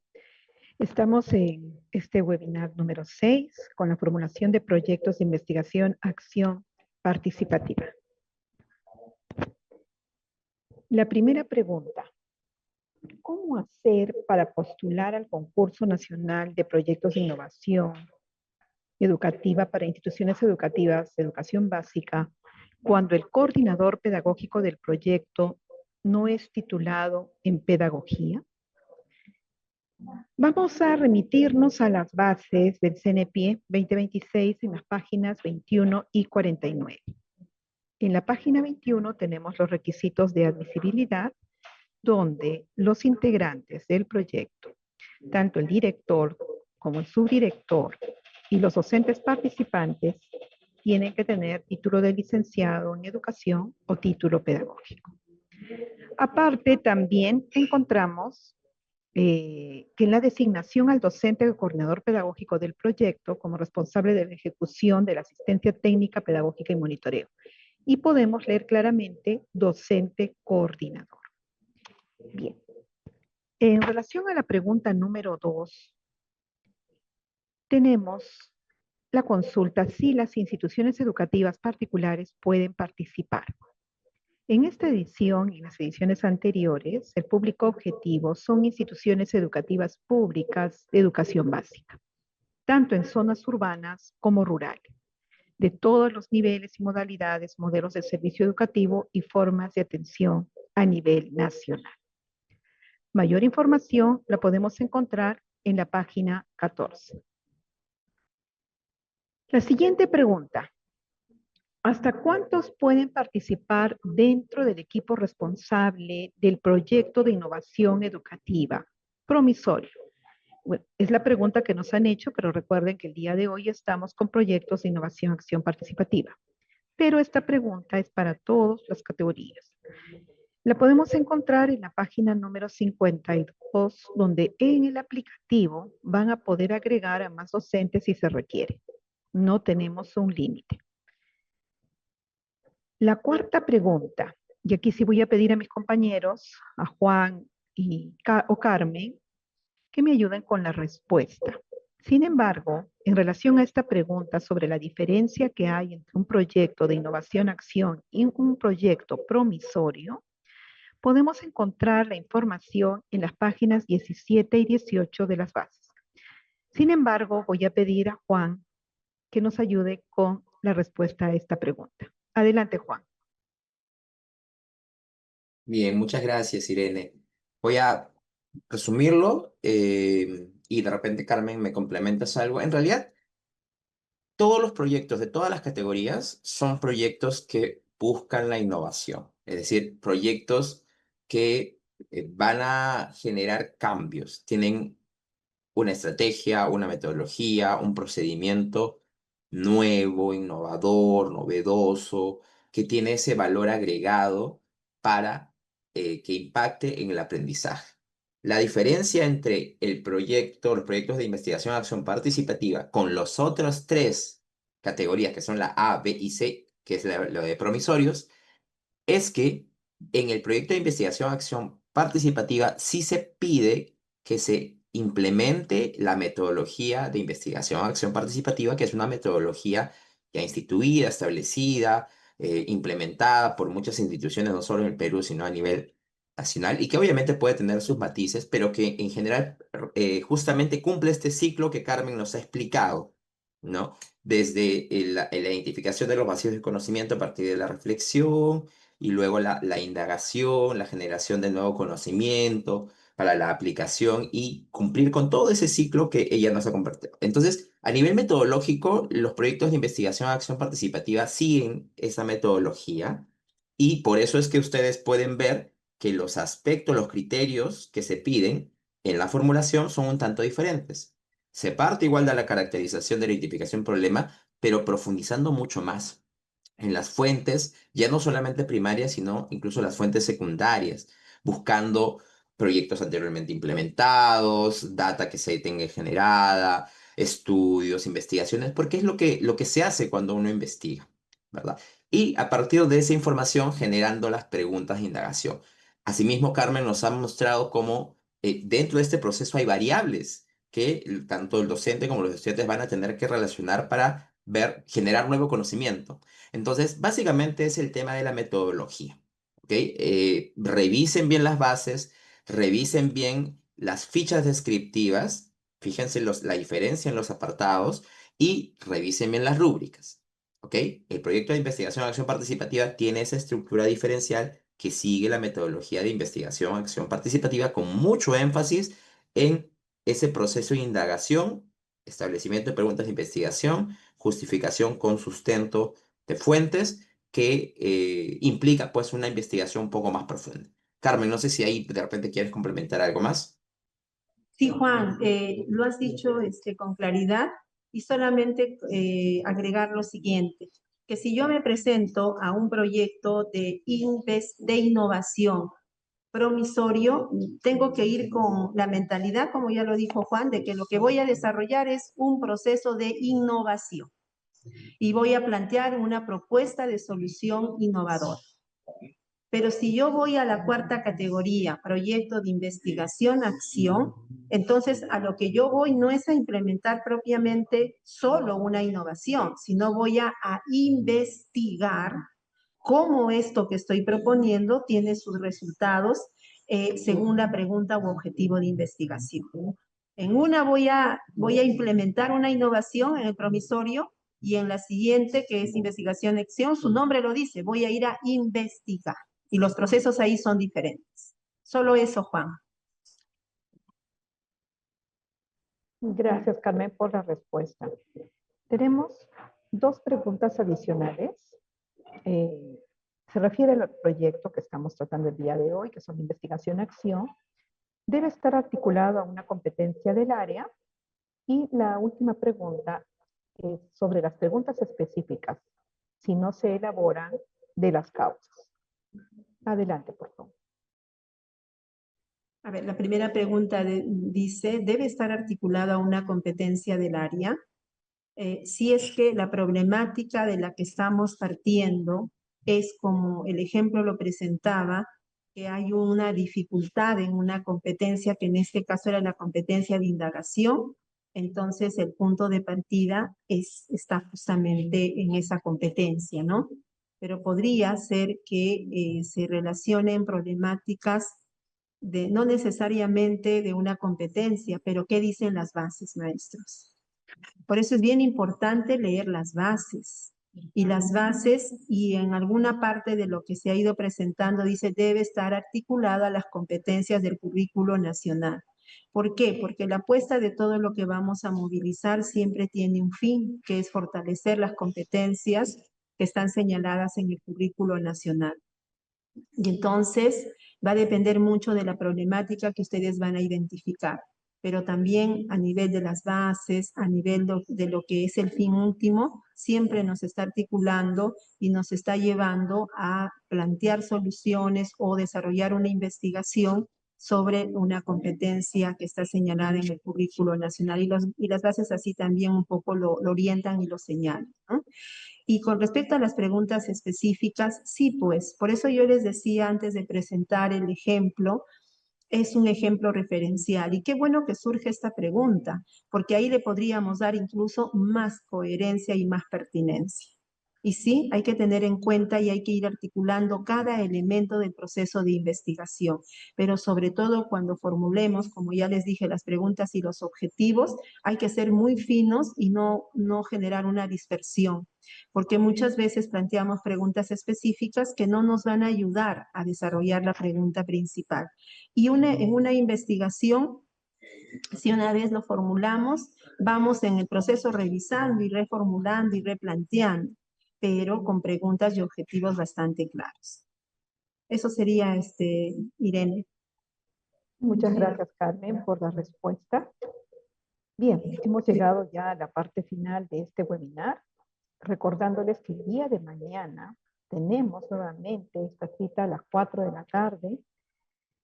estamos en este webinar número 6 con la formulación de proyectos de investigación, acción participativa. La primera pregunta: ¿cómo hacer para postular al concurso nacional de proyectos de innovación educativa para instituciones educativas de educación básica cuando el coordinador pedagógico del proyecto no es titulado en pedagogía? Vamos a remitirnos a las bases del CNPie 2026 en las páginas 21 y 49. En la página 21 tenemos los requisitos de admisibilidad, donde los integrantes del proyecto, tanto el director como el subdirector y los docentes participantes, tienen que tener título de licenciado en educación o título pedagógico. Aparte, también encontramos que en la designación al docente o coordinador pedagógico del proyecto como responsable de la ejecución de la asistencia técnica, pedagógica y monitoreo. Y podemos leer claramente docente coordinador. Bien. En relación a la pregunta número 2, tenemos la consulta si las instituciones educativas particulares pueden participar. En esta edición y en las ediciones anteriores, el público objetivo son instituciones educativas públicas de educación básica, tanto en zonas urbanas como rurales, de todos los niveles y modalidades, modelos de servicio educativo y formas de atención a nivel nacional. Mayor información la podemos encontrar en la página 14. La siguiente pregunta: ¿hasta cuántos pueden participar dentro del equipo responsable del proyecto de innovación educativa promisorio? Bueno, es la pregunta que nos han hecho, pero recuerden que el día de hoy estamos con proyectos de innovación acción participativa. Pero esta pregunta es para todas las categorías. La podemos encontrar en la página número 52, donde en el aplicativo van a poder agregar a más docentes si se requiere. No tenemos un límite. La cuarta pregunta, y aquí sí voy a pedir a mis compañeros, a Juan o Carmen, que me ayuden con la respuesta. Sin embargo, en relación a esta pregunta sobre la diferencia que hay entre un proyecto de innovación-acción y un proyecto promisorio, podemos encontrar la información en las páginas 17 y 18 de las bases. Sin embargo, voy a pedir a Juan que nos ayude con la respuesta a esta pregunta. Adelante, Juan.
Bien, muchas gracias, Irene. Voy a resumirlo y de repente, Carmen, me complementas algo. En realidad, todos los proyectos de todas las categorías son proyectos que buscan la innovación, es decir, proyectos que van a generar cambios, tienen una estrategia, una metodología, un procedimiento nuevo, innovador, novedoso, que tiene ese valor agregado para que impacte en el aprendizaje. La diferencia entre los proyectos de investigación acción participativa con los otros tres categorías, que son la A, B y C, que es lo de promisorios, es que en el proyecto de investigación acción participativa sí se pide que se implemente la metodología de investigación acción participativa, que es una metodología ya instituida, establecida, implementada por muchas instituciones, no solo en el Perú, sino a nivel nacional, y que obviamente puede tener sus matices, pero que en general justamente cumple este ciclo que Carmen nos ha explicado, ¿no? Desde la identificación de los vacíos de conocimiento a partir de la reflexión, y luego la indagación, la generación de nuevo conocimiento, para la aplicación y cumplir con todo ese ciclo que ella nos ha compartido. Entonces, a nivel metodológico, los proyectos de investigación a acción participativa siguen esa metodología y por eso es que ustedes pueden ver que los aspectos, los criterios que se piden en la formulación son un tanto diferentes. Se parte igual de la caracterización de la identificación problema, pero profundizando mucho más en las fuentes, ya no solamente primarias, sino incluso las fuentes secundarias, buscando proyectos anteriormente implementados, data que se tenga generada, estudios, investigaciones, porque es lo que se hace cuando uno investiga, ¿verdad? Y a partir de esa información generando las preguntas de indagación. Asimismo, Carmen nos ha mostrado cómo dentro de este proceso hay variables que tanto el docente como los estudiantes van a tener que relacionar para ver, generar nuevo conocimiento. Entonces, básicamente es el tema de la metodología. ¿Ok? Revisen bien las bases, revisen bien las fichas descriptivas, fíjense la diferencia en los apartados y revisen bien las rúbricas. ¿Ok? El proyecto de investigación acción participativa tiene esa estructura diferencial que sigue la metodología de investigación acción participativa con mucho énfasis en ese proceso de indagación, establecimiento de preguntas de investigación, justificación con sustento de fuentes que implica pues una investigación un poco más profunda. Carmen, no sé si ahí de repente quieres complementar algo más.
Sí, Juan, lo has dicho con claridad y solamente agregar lo siguiente, que si yo me presento a un proyecto de innovación promisorio, tengo que ir con la mentalidad, como ya lo dijo Juan, de que lo que voy a desarrollar es un proceso de innovación y voy a plantear una propuesta de solución innovadora. Pero si yo voy a la cuarta categoría, proyecto de investigación, acción, entonces a lo que yo voy no es a implementar propiamente solo una innovación, sino voy a investigar cómo esto que estoy proponiendo tiene sus resultados según la pregunta u objetivo de investigación. En una voy a implementar una innovación en el promisorio y en la siguiente, que es investigación-acción, su nombre lo dice, voy a ir a investigar. Y los procesos ahí son diferentes. Solo eso, Juan.
Gracias, Carmen, por la respuesta. Tenemos dos preguntas adicionales. Se refiere al proyecto que estamos tratando el día de hoy, que son investigación-acción. Debe estar articulado a una competencia del área. Y la última pregunta es sobre las preguntas específicas, si no se elaboran de las causas. Adelante, por favor.
A ver, la primera pregunta dice, ¿debe estar articulada a una competencia del área? Si es que la problemática de la que estamos partiendo es como el ejemplo lo presentaba, que hay una dificultad en una competencia que en este caso era la competencia de indagación, entonces el punto de partida está justamente en esa competencia, ¿no? Pero podría ser que se relacionen problemáticas no necesariamente de una competencia, pero ¿qué dicen las bases, maestros? Por eso es bien importante leer las bases. Y las bases, y en alguna parte de lo que se ha ido presentando, dice, debe estar articulada a las competencias del currículo nacional. ¿Por qué? Porque la apuesta de todo lo que vamos a movilizar siempre tiene un fin, que es fortalecer las competencias que están señaladas en el currículo nacional. Y entonces va a depender mucho de la problemática que ustedes van a identificar, pero también a nivel de las bases, a nivel de lo que es el fin último, siempre nos está articulando y nos está llevando a plantear soluciones o desarrollar una investigación sobre una competencia que está señalada en el currículo nacional y las bases así también un poco lo orientan y lo señalan, ¿no? Y con respecto a las preguntas específicas, sí, pues, por eso yo les decía antes de presentar el ejemplo, es un ejemplo referencial. Y qué bueno que surge esta pregunta, porque ahí le podríamos dar incluso más coherencia y más pertinencia. Y sí, hay que tener en cuenta y hay que ir articulando cada elemento del proceso de investigación, pero sobre todo cuando formulemos, como ya les dije, las preguntas y los objetivos, hay que ser muy finos y no generar una dispersión, porque muchas veces planteamos preguntas específicas que no nos van a ayudar a desarrollar la pregunta principal. Y en una investigación, si una vez lo formulamos, vamos en el proceso revisando y reformulando y replanteando, pero con preguntas y objetivos bastante claros. Eso sería, Irene.
Muchas gracias, Carmen, por la respuesta. Bien, hemos llegado ya a la parte final de este webinar, recordándoles que el día de mañana tenemos nuevamente esta cita a las 4 de la tarde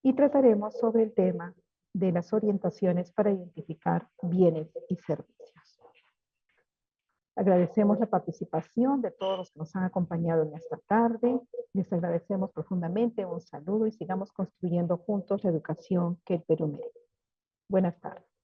y trataremos sobre el tema de las orientaciones para identificar bienes y servicios. Agradecemos la participación de todos los que nos han acompañado en esta tarde. Les agradecemos profundamente, un saludo y sigamos construyendo juntos la educación que el Perú merece. Buenas tardes.